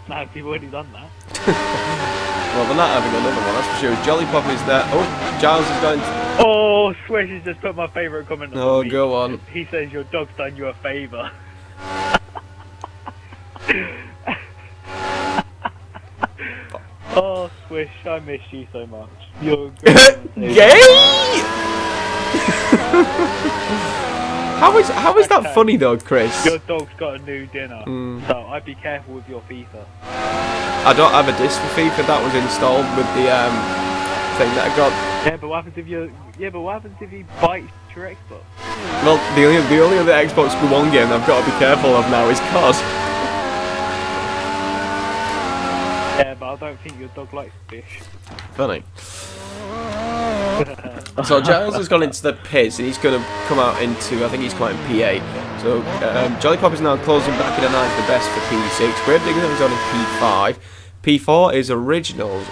No, we've already done that. Well, they're not having another one, that's for sure. Jolly Pop is there. Oh, Giles is going to. Oh, Swish has just put my favourite comment on Oh, the go on. He says your dog's done you a favour. Oh, Swish, I miss you so much. You're great. Gay! How is that Okay. funny though, Chris? Your dog's got a new dinner, Mm. so I'd be careful with your FIFA. I don't have a disc for FIFA. That was installed with the thing that I got. Yeah, but what happens if he bites your Xbox? Well, the only other Xbox One game I've got to be careful of now is COD. Yeah, but I don't think your dog likes fish. Funny. So Giles has gone into the pits and he's going to come out into, I think he's quite in P8. So Jolly Pop is now closing back in a ninth, the best for P6. Grave Digger is on in P5. P4 is Originals,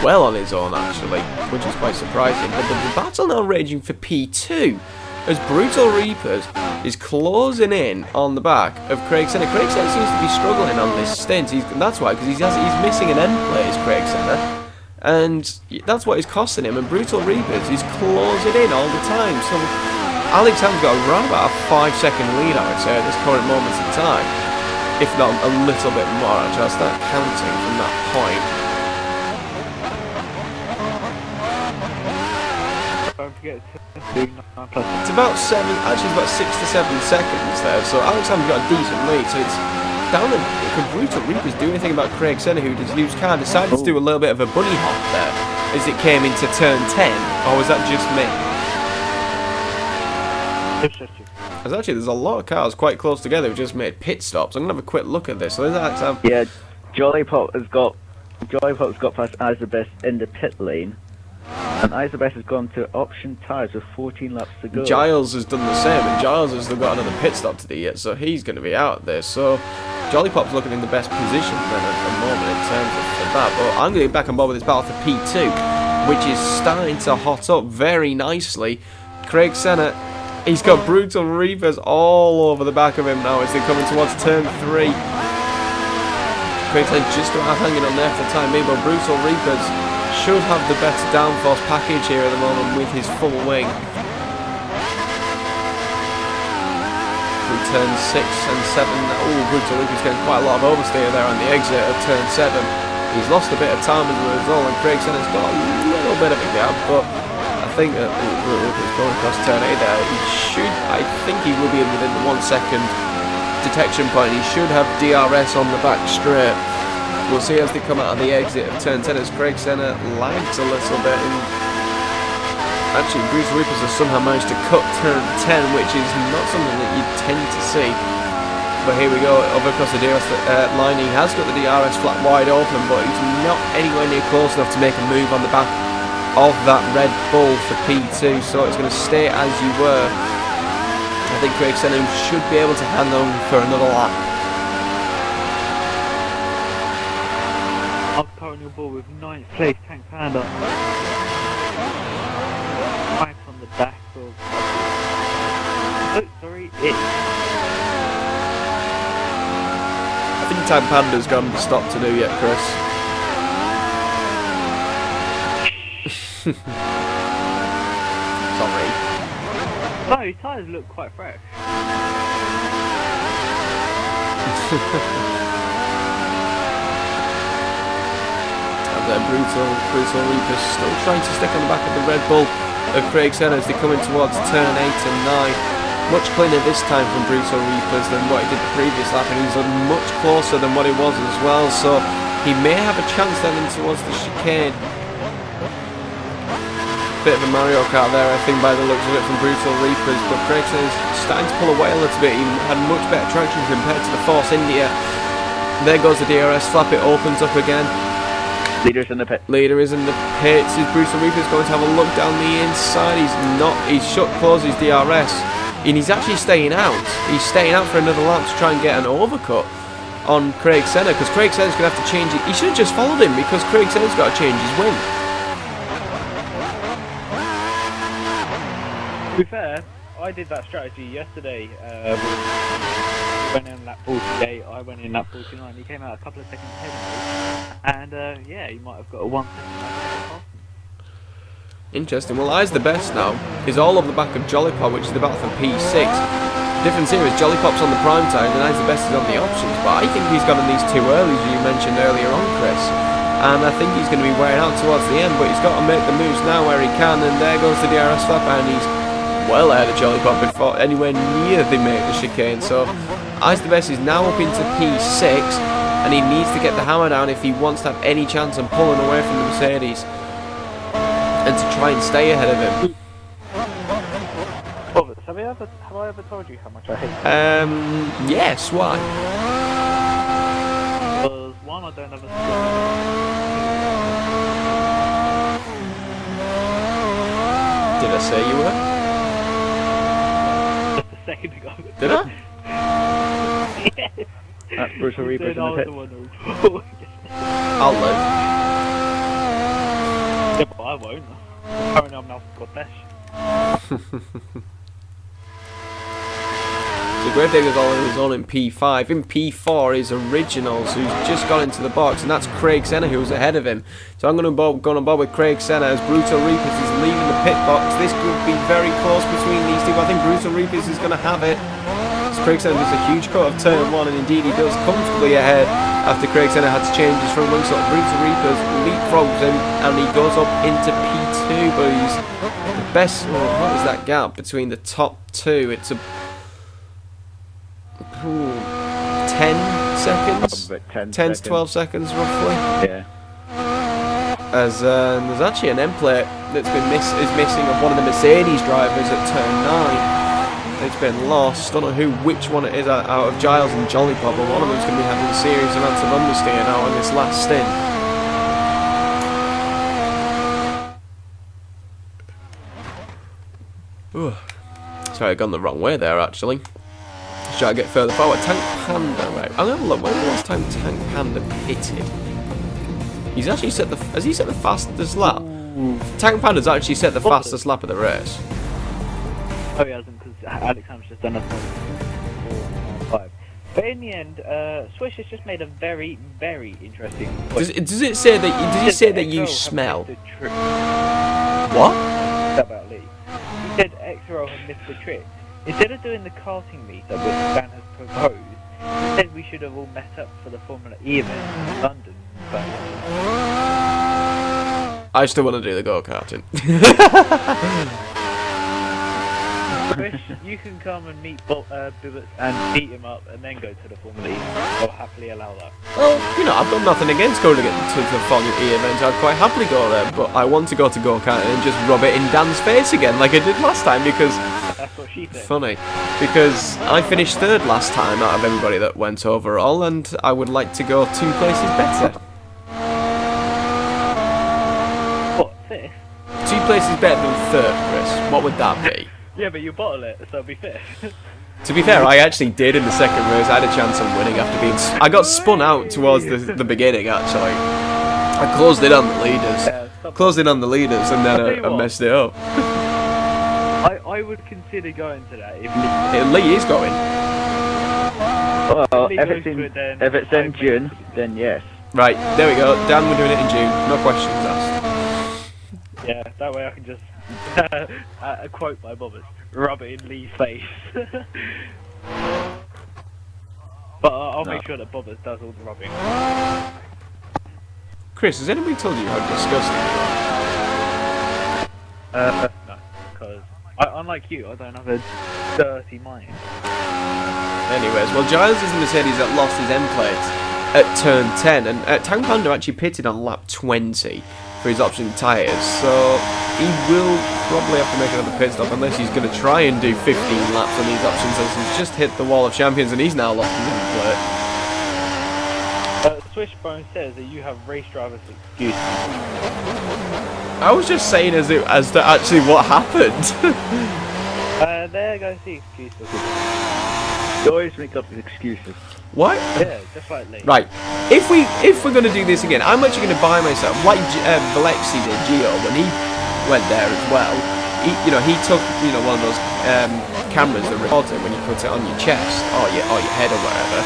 well on his own actually, which is quite surprising. But the battle now raging for P2 as Brutal Reapers is closing in on the back of Craig Senna. Craig Senna seems to be struggling on this stint. That's why, because he's missing an end place, Craig Senna. And that's what is costing him, and Brutal Reapers is closing in all the time. So Alex Ham's got around about a 5-second lead, I would say, at this current moment in time. If not a little bit more, actually. I'll start counting from that point. Don't forget to do 9+. It's about 6 to 7 seconds there, so Alex Ham's got a decent lead, so it's down and could Brutal Reapers do anything about Craig Senna, who decided to do a little bit of a bunny hop there as it came into turn 10, or was that just me? Because actually there's a lot of cars quite close together who just made pit stops. I'm going to have a quick look at this. So there's Alex Ham. Yeah, Jolly Pop's got past Isabeth in the pit lane, and Isabeth has gone to option tyres with 14 laps to go. Giles has done the same, and Giles has still got another pit stop to do yet, so he's going to be out there. So Jolly Pop's looking in the best position then at the moment in terms of that. But I'm going to get back on board with this battle for P2, which is starting to hot up very nicely. Craig Senna, he's got Brutal Reapers all over the back of him now as they're coming towards turn 3. Craig Senna just about hanging on there for the time being, but Brutal Reapers should have the better downforce package here at the moment with his full wing. Through turn 6 and 7. Oh, Brutal Reapers getting quite a lot of oversteer there on the exit of turn 7. He's lost a bit of time as a result, and Craig Senna's got a little bit of a gap, but I think that Reapers going across turn 8 there. I think he will be within the 1 second detection point. He should have DRS on the back straight. We'll see as they come out of the exit of turn 10 as Craig Senna lags a little bit. And actually, Brutal Reapers has somehow managed to cut turn 10, which is not something that you tend to see. But here we go, over across the DRS line. He has got the DRS flat wide open, but he's not anywhere near close enough to make a move on the back of that Red Bull for P2. So it's going to stay as you were. I think Craig Senna should be able to hand on for another lap. I'm currently on board with 9th place Tank Canda. Right on the back of Oh, sorry, it. I think Time Panda's got him to stop to do yet, Chris. Sorry. No, his tyres look quite fresh. And then Brutal Reapers still trying to stick on the back of the Red Bull of Craig Senna as they're coming towards turn 8 and 9. Much cleaner this time from Brutal Reapers than what he did the previous lap, and he's much closer than what he was as well, so he may have a chance then towards the chicane. Bit of a Mario Kart there, I think, by the looks of it from Brutal Reapers, but Craig Senna's starting to pull away a little bit. He had much better traction compared to the Force India. There goes the DRS flap, it opens up again. Leader's in the pit. Leader is in the pits. Is Brutal Reaper's going to have a look down the inside? He's not. He's shut close his DRS, and he's actually staying out. He's staying out for another lap to try and get an overcut on Craig Senna, because Craig Senna's going to have to change it. He should have just followed him, because Craig Senna's got to change his win. To be fair, I did that strategy yesterday. We went in lap 48, I went in lap 49. He came out a couple of seconds ahead of me, and yeah, he might have got a 1 second. Interesting. Well, I's the best now. He's all over the back of Jollipop, which is the battle for P6. Difference here is Jollipop's on the prime time and I's the best is on the options, but I think he's gotten these too early, as you mentioned earlier on, Chris. And I think he's going to be wearing out towards the end, but he's got to make the moves now where he can, and there goes the DRS flap, and he's well ahead of Jollipop before anywhere near they make the chicane. So I's the best is now up into P6, and he needs to get the hammer down if he wants to have any chance of pulling away from the Mercedes and to try and stay ahead of him. Have I ever told you how much I hate you? Yes, why? Because one, I don't have a skill. Did I say you were? Just a second ago. Did I? Yes. That's Brutal Reapers in the pit. I'll live. Yeah, but I won't. Apparently I'm now Scottish. So Gravedigger's all on his own in P5. In P4 is Originals, who's just got into the box, and that's Craig Senna who's ahead of him. So I'm going to go on board with Craig Senna as Brutal Reapers is leaving the pit box. This could be very close between these two, but I think Brutal Reapers is going to have it. So Craig Senna does a huge cut of turn 1, and indeed he does comfortably ahead after Craig Senna had to change his front wing. So Brutal Reapers leapfrogs him, and he goes up into P2, but he's the best. What is that gap between the top two? It's a 10 seconds? 10 to 12 seconds roughly. Yeah. As there's actually an end plate that's been missing of one of the Mercedes drivers at turn 9. It's been lost. Don't know which one it is out of Giles and Jollipop, but one of them's going to be having a serious amounts of understeer now on this last stint. Ooh. Sorry, I've gone the wrong way there actually. Try to get further forward. Tank Panda, right? I'm gonna look. When was the last time Tank Panda pitted? He's actually set the. Has he set the fastest lap? Tank Panda's actually set the fastest lap of the race. Oh, he hasn't, because Alex Ham's just done a 4.5. But in the end, Swish has just made a very, very interesting point. Does it say that? Did he say that you smell? What? About Lee. He said XRL had missed the trick. Instead of doing the karting meetup which Dan has proposed, he said we should have all met up for the Formula E event in London. But I still want to do the go-karting. Chris, you can come and meet Bibbett and beat him up and then go to the Formula E event. I'll happily allow that. Well, you know, I've got nothing against going to the Formula E event. I'd quite happily go there, but I want to go to go-karting and just rub it in Dan's face again like I did last time, because that's what she said. Funny, because I finished 3rd last time out of everybody that went overall, and I would like to go 2 places better. What, 5th? 2 places better than 3rd, Chris. What would that be? Yeah, but you bottle it, so it'll be 5th. To be fair, I actually did in the second race. I had a chance of winning after being. I got spun out towards the beginning. Actually, I closed in on the leaders. Yeah, closed in on the leaders, and then I messed it up. I would consider going to that if Lee is going. Well, Lee if goes it's in, to it, then if it's in I June, think- then yes. Right, there we go. Dan, we're doing it in June. No questions asked. Yeah, that way I can just quote my bobbers, rub it in Lee's face. But I'll make sure that Bobbers does all the rubbing. Chris, has anybody told you how disgusting you are? No, because unlike you, I don't have a dirty mind. Anyways, well, Giles is the Mercedes that lost his end plate at turn 10, and Town Canda actually pitted on lap 20 for his option tyres, so he will probably have to make another pit stop unless he's going to try and do 15 laps on these options, as he's just hit the wall of champions and he's now lost his end plate. Swishbone says that you have race drivers' excuses. I was just saying as to actually what happened. There goes the excuses. You always make up excuses. What? Yeah, just like Lee. Right, if we're going to do this again, I'm actually going to buy myself, like Valexi did, Gio, when he went there as well. He took one of those cameras that records it when you put it on your chest or your head or whatever.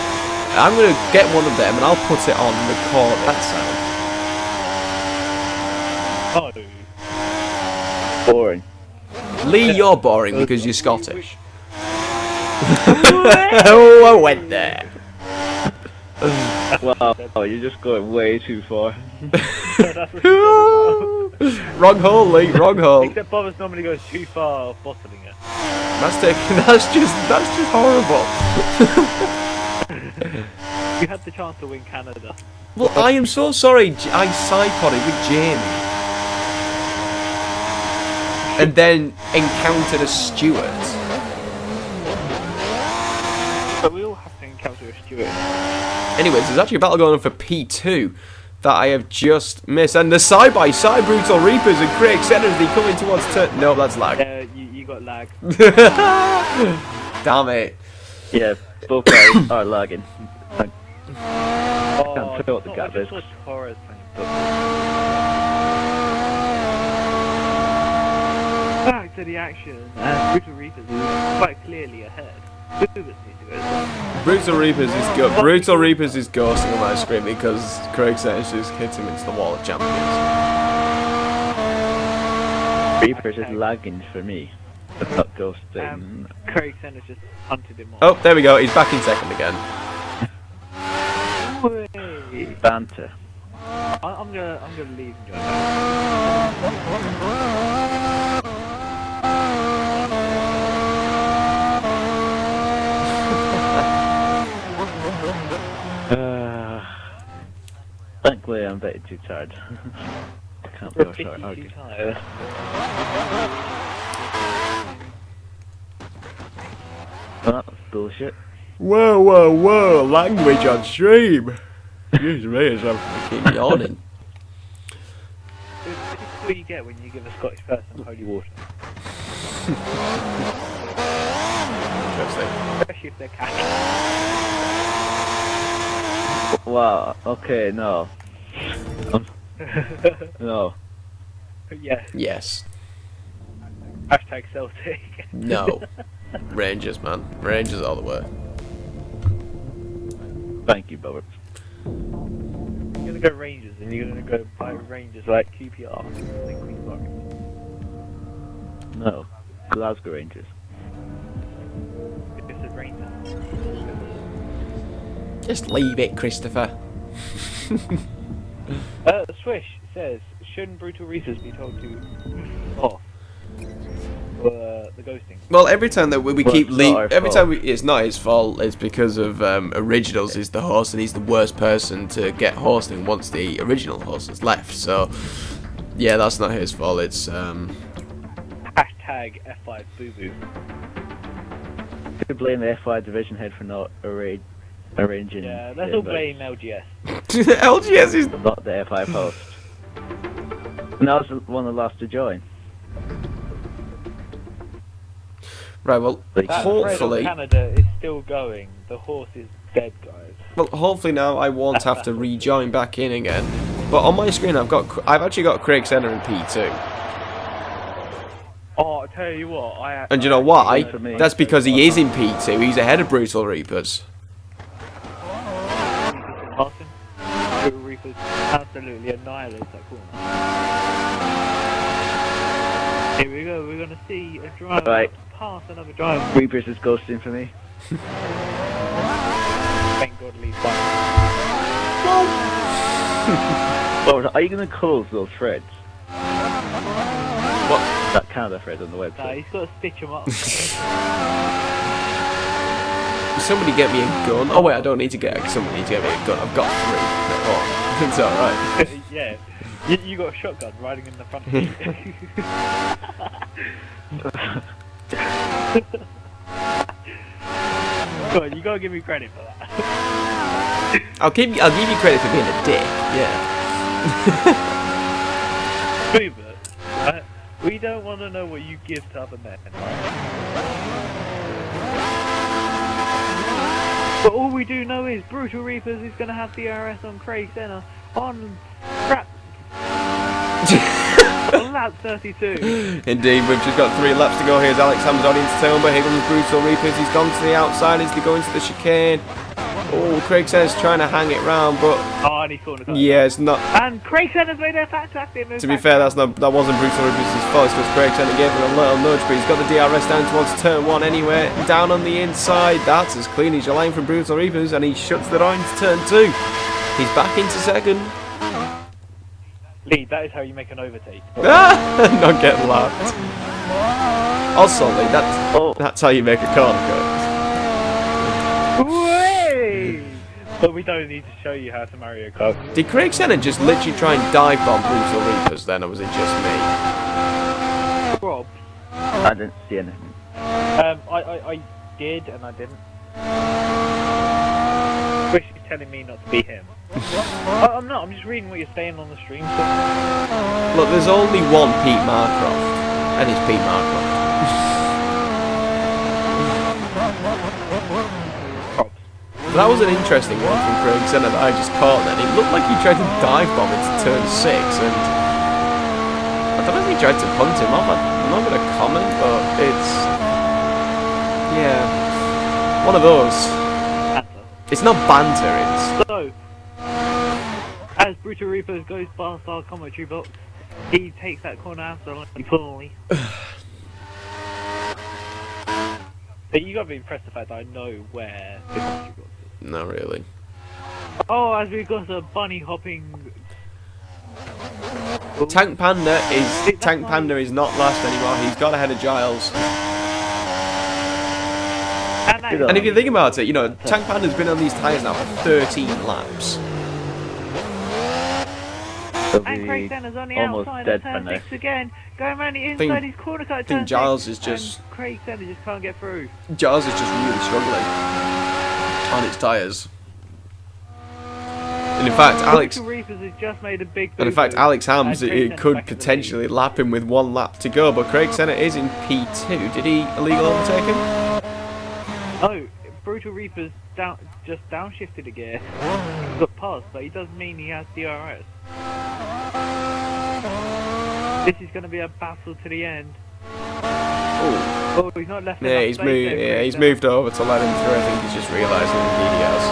I'm going to get one of them and I'll put it on and record that sound. Oh. Boring. You're Lee, you're boring because you're Scottish. Oh, I went there. Wow, you're just going way too far. That's what she does. Wrong hole, Lee, wrong hole. Except Bobbers normally goes too far bottling it. That's just horrible. You had the chance to win Canada. Well, I am so sorry. I side-potted with Jamie. And then encountered a Stewart. But we all have to encounter a Stewart. Anyways, there's actually a battle going on for P2 that I have just missed. And the side-by-side Brutal Reapers and Craig Sennersby coming towards turn... No, that's lag. Yeah, you got lag. Damn it. Yeah, both guys are lagging. Oh, Can't tell what the I gap just is. watched Torres playing. Back to the action, and Brutal Reapers is quite clearly ahead. Boobers needs to go as Brutal Reapers is good. Brutal Reapers is ghosting on my screen because Craig Senners just hit him into the wall of champions. Reapers is lagging for me. It's not ghosting. Craig Senners just hunted him off. Oh, there we go. He's back in second again. Whey. Banter. I'm gonna leave and join back. Thankfully, I'm a bit too tired. Can't be all short. Too Okay. tired. Well, that's bullshit. Whoa, whoa, whoa. Language on stream. Excuse me as I'm fucking yawning. This is what you get when you give a Scottish person holy water. Interesting. Especially if they're Catholic. Wow, okay, no. No. Yeah. Yes. Hashtag Celtic. No. Rangers, man. Rangers all the way. Thank you, Robert. You're gonna go Rangers and you're gonna go buy Rangers like QPR and Queen's Park. No. Glasgow Rangers. It just said Rangers. Just leave it, Christopher. Swish says, shouldn't Brutal Reapers be told to off for the ghosting? Well, every time that we keep it's not our every fault. time it's not his fault. It's because of Originals is the host, and he's the worst person to get hosting once the original host has left. So, yeah, that's not his fault. It's Hashtag F5 Boo Boo. You could blame the F5 Division head for not arranging. Yeah, let's the all invite. blame LGS. LGS is Not the F5 host. And that was the one that last to join. right. Well, Like, That thread on hopefully, Canada is still going. The horse is dead, guys. hopefully now I won't have to rejoin back in again. But on my screen, I've actually got Craig Senner in P2. Oh, I tell you what, And you know why? for me. That's because he is in P2. He's ahead of Brutal Reapers. Passing. Brutal Reapers absolutely annihilates that corner. Here we go, we're gonna see a driver Right. pass another driver. Reapers is ghosting for me. Thank God leads one. Well, are you going to close those threads? What? That Canda thread on the Nah, website. he's got to stitch them up. Somebody get me a gun. Oh wait, I don't need to get somebody to get me a gun. I've got 3. Oh, it's alright. Yeah, you got a shotgun riding in the front seat. Come on, you gotta give me credit for that. I'll give you credit for being a dick. Yeah. Hubert, right? We don't want to know what you give to other men, right? But all we do know is Brutal Reapers is going to have DRS on Craig Senna on lap 32. Indeed, we've just got 3 laps to go. Here's Alex Hamzon into turn, but here comes Brutal Reapers. He's gone to the outside as they go into the chicane. Oh, Craig Senna's trying to hang it round, but Oh, and he's cornered. yeah, it's not. And Craig Senna's made a fantastic move. To be fair, that wasn't Brutal Reapers' fault because Craig Senna gave him a little nudge, but he's got the DRS down towards turn 1 anyway. Down on the inside, that's as clean as your line from Brutal Reapers, and he shuts the door into turn 2. He's back into second. Lee, that is how you make an overtake. Not get lapped. Also, Lee, that's how you make a corner cut. Way! But we don't need to show you how to Mario Kart. Did Craig Senna just literally try and dive bomb Brutal Reapers then, or was it just me? Rob, I didn't see anything. I did and I didn't. Wish he's telling me not to be him. I'm not, I'm just reading what you're saying on the stream. So. Look, there's only one Pete Marcroft, and it's Pete Marcroft. That was an interesting one from Craig Senna that I just caught then. It looked like he tried to dive bomb into turn 6, and I don't know if he tried to punt him off. I'm not going to comment, but it's... yeah, one of those. It's not banter, it's... So, as Brutal Reapers goes past our commentary box, he takes that corner absolutely fully. But you gotta be impressed with the fact that I know where the commentary box is. Not really. Oh, as we've got a bunny hopping... Tank Panda is not last anymore. He's got ahead of Giles. And if you think about it, you know, Tank Panda's been on these tyres now for 13 laps. And Craig Senna's on the almost outside dead of turn by now. 6 again, going around the inside his corner cut. I think Giles is just... and Craig Senna just can't get through. Giles is just really struggling on its tyres. And in fact, Alex... Reapers has just made a big And in fact, Alex Hams, and Craig it Senna's could back in the potentially lap him with 1 lap to go, but Craig Senna is in P2. Did he illegal overtake him? Oh, Brutal Reapers just downshifted a gear. He got passed, but he does mean he has DRS. This is going to be a battle to the end. Oh, he's not left. Yeah, he's moved over to let him through. I think he's just realising indeed he has.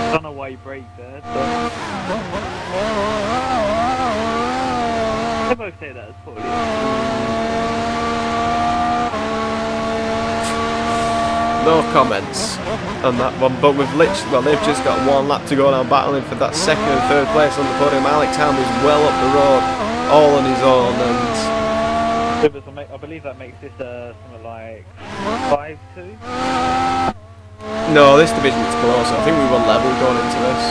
I don't know why he braked there, but... They both say that as poorly. No comments on that one, but we've literally, well, they've just got 1 lap to go now, battling for that 2nd and 3rd place on the podium. Alex Ham is well up the road, all on his own, and I believe that makes this something like 5-2. no, this division is close. I think we were level going into this.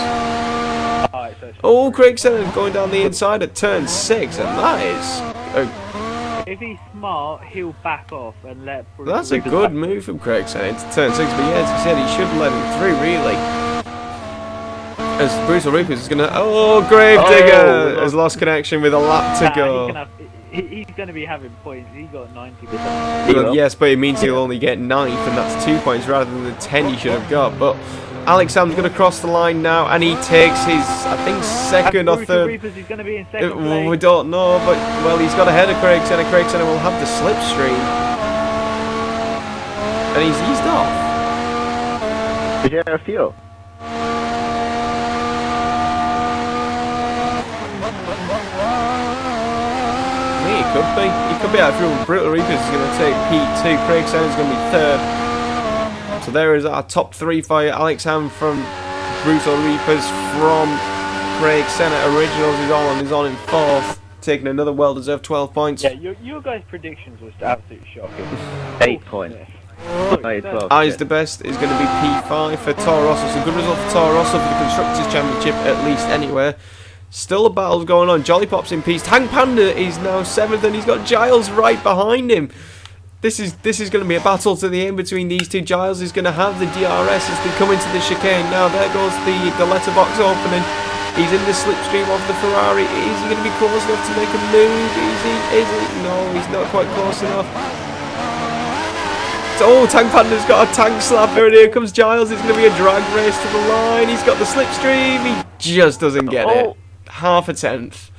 Alright, so Oh, Craig Senna going down the inside at turn 6, and that is if he's smart, he'll back off and let... that's a good move from Craig Senna into turn 6, but yeah, as you said, he should let him through, really. As Brutal Reapers is going to... Oh, Gravedigger has lost connection with a lap to go. He's going to be having points. He got 90%. Well, yes, but it means he'll only get 9th, and that's 2 points rather than the 10 you should have got. But Alex Sam's going to cross the line now, and he takes his, I think, second or Brutal third. Reapers is going to be in second Well, we place. don't know, but well, he's got ahead of Craig Senna. Craig Senna will have the slipstream, and he's eased off. Did you have a fuel? He could be out of fuel. Brutal Reapers is going to take P2. Craig Senna is going to be third. So there is our top 3 for you. Alex Ham from Brutal Reapers, from Craig Senna Originals is on in 4th, taking another well-deserved 12 points. Yeah, your guys' predictions was absolutely shocking. 8 points. Oh, 12. Eyes the best is going to be P5 for Toro Rosso. So good result for Toro Rosso for the Constructors' Championship, at least anywhere. Still a battle's going on. Jolly Pop's in peace. Tank Panda is now 7th, and he's got Giles right behind him. This is going to be a battle to the end between these two. Giles is going to have the DRS as they come into the chicane. Now there goes the letterbox opening. He's in the slipstream of the Ferrari. Is he going to be close enough to make a move? Is he? No, he's not quite close enough. Oh, Tank Panda's got a tank slapper, and here comes Giles. It's going to be a drag race to the line. He's got the slipstream. He just doesn't get it. Half a tenth.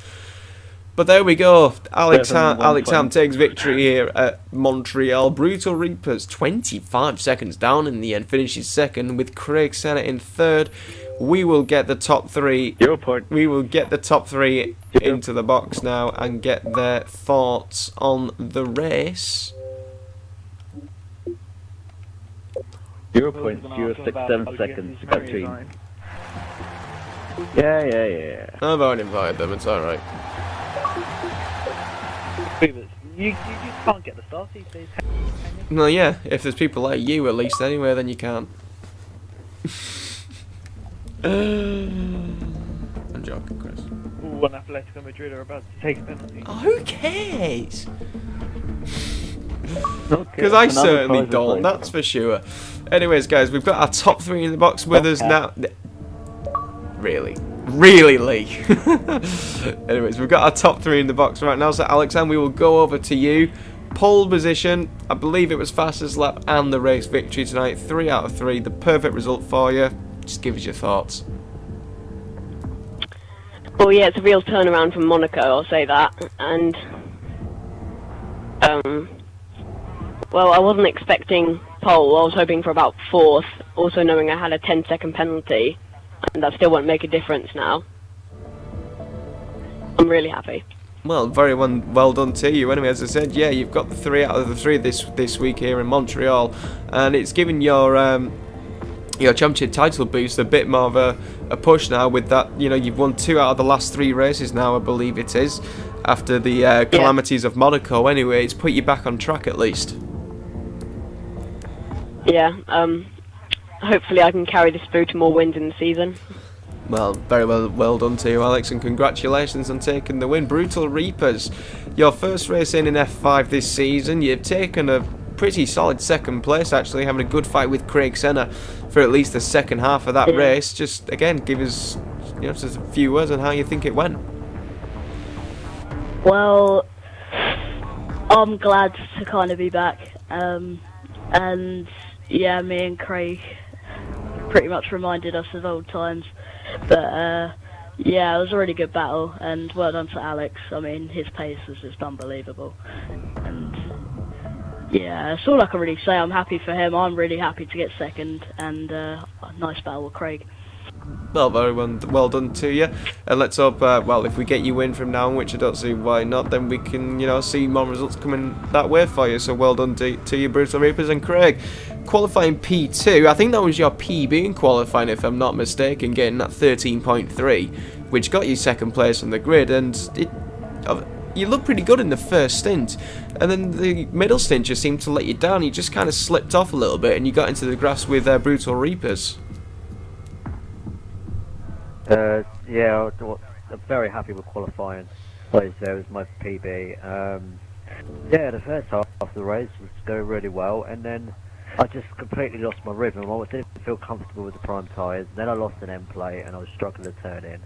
But there we go. Alex Ham takes victory here at Montreal. Brutal Reapers 25 seconds down in the end, finishes second with Craig Senna in third. We will get the top 3. We will get the top 3 into the box now and get their thoughts on the race. 0.067 seconds between. Yeah. I've already invited them, it's alright. You just can't get the stars these days. Well, yeah, if there's people like you at least anywhere, then you can't. I'm joking, Chris. Ooh, and Atletico Madrid are about to take a penalty. Oh, who cares? Okay, Because I certainly don't, that's for sure. Anyways, guys, we've got our top 3 in the box with us now. Really, Lee. Anyways, we've got our top 3 in the box right now. So, Alexander, we will go over to you. Pole position, I believe it was fastest lap and the race victory tonight. 3 out of 3, the perfect result for you. Just give us your thoughts. Well, yeah, it's a real turnaround from Monaco, I'll say that. And, well, I wasn't expecting pole. I was hoping for about 4th, also knowing I had a 10-second penalty. And that still won't make a difference now. I'm really happy. Well, very well done to you. Anyway, as I said, yeah, you've got the 3 out of the 3 this week here in Montreal, and it's given your championship title boost a bit more of a push now. With that, you've won 2 out of the last 3 races now, I believe it is, after the calamities of Monaco. Anyway, it's put you back on track at least. Yeah. Hopefully I can carry this through to more wins in the season. Well, very well done to you, Alex, and congratulations on taking the win. Brutal Reapers, your first race in F5 this season. You've taken a pretty solid 2nd place, actually, having a good fight with Craig Senna for at least the second half of that race. Just, again, give us just a few words on how you think it went. Well, I'm glad to kind of be back. And, yeah, me and Craig pretty much reminded us of old times. But yeah, it was a really good battle, and well done to Alex. I mean, his pace was just unbelievable. And yeah, that's all I can really say. I'm happy for him. I'm really happy to get 2nd, and a nice battle with Craig. Well, very well done to you. And let's hope, well, if we get you in from now on, which I don't see why not, then we can, see more results coming that way for you. So well done to you, Brutal Reapers. And Craig, qualifying P2, I think that was your PB in qualifying, if I'm not mistaken, getting that 13.3, which got you 2nd place on the grid. And you looked pretty good in the first stint. And then the middle stint just seemed to let you down. You just kind of slipped off a little bit, and you got into the grass with Brutal Reapers. Yeah, I'm very happy with qualifying. Like I said, it was my PB. Yeah, the first half of the race was going really well, and then I just completely lost my rhythm. I didn't feel comfortable with the prime tyres. Then I lost an end plate and I was struggling to turn in.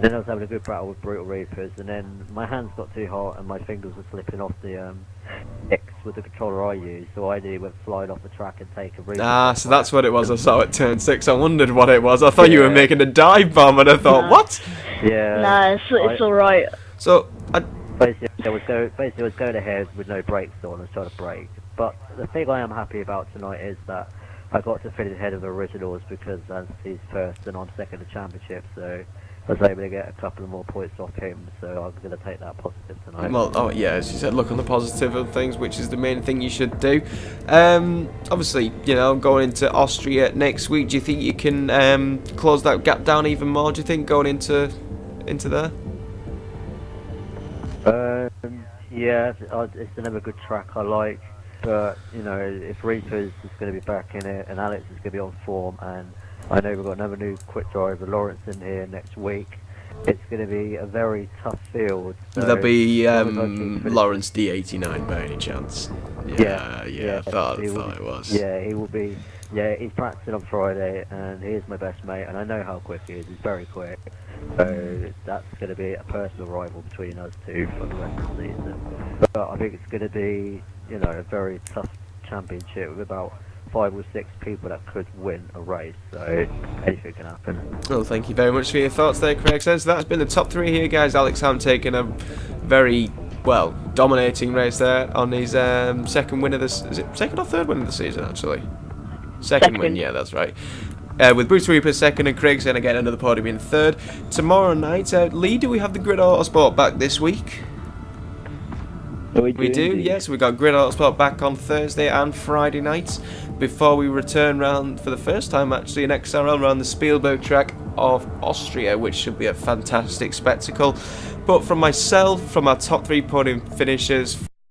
Then I was having a good battle with Brutal Reapers, and then my hands got too hot and my fingers were slipping off the X with the controller I use, so I nearly went flying off the track and take a Reaper. Ah, so that's what it was I saw at turn 6. I wondered what it was. I thought you were making a dive bomb, and I thought, No. what? Yeah. Nah, it's alright. So, Basically, I was going ahead with no brakes on and trying to brake. But the thing I am happy about tonight is that I got to finish ahead of the originals because as he's first and I'm second in the championship, so I was able to get a couple of more points off him. So I'm going to take that positive tonight. well, oh yeah, as you said, look on the positive of things, which is the main thing you should do. Obviously, you know, going into Austria next week, do you think you can close that gap down even more? Do you think going into there? Yeah, it's another good track I like. But, you know, if Reapers is going to be back in it and Alex is going to be on form, and I know we've got another new quick driver, Lawrence, in here next week, it's going to be a very tough field. So There'll be Lawrence D89 by any chance? Yeah, I thought it was. Yeah, he will be. Yeah, he's practicing on Friday, and he is my best mate, and I know how quick he is. He's very quick. So that's going to be a personal rival between us two for the rest of the season. But I think it's going to be, you know, a very tough championship with about 5 or 6 people that could win a race. So anything can happen. Well, thank you very much for your thoughts there, Craig. So that's been the top 3 here, guys. Alex Ham taking a very, well, dominating race there on his second win of this. Is it second or third win of the season, actually? Second win, yeah, that's right. With Bruce Reaper second and Craig's going to get another podium in third. Tomorrow night, Lee, do we have the Grid Autosport back this week? We do, yes. We've got Grid Autosport back on Thursday and Friday nights before we return round for the first time, actually, in XRL around the Spielberg track of Austria, which should be a fantastic spectacle. But from myself, from our top 3 podium finishers,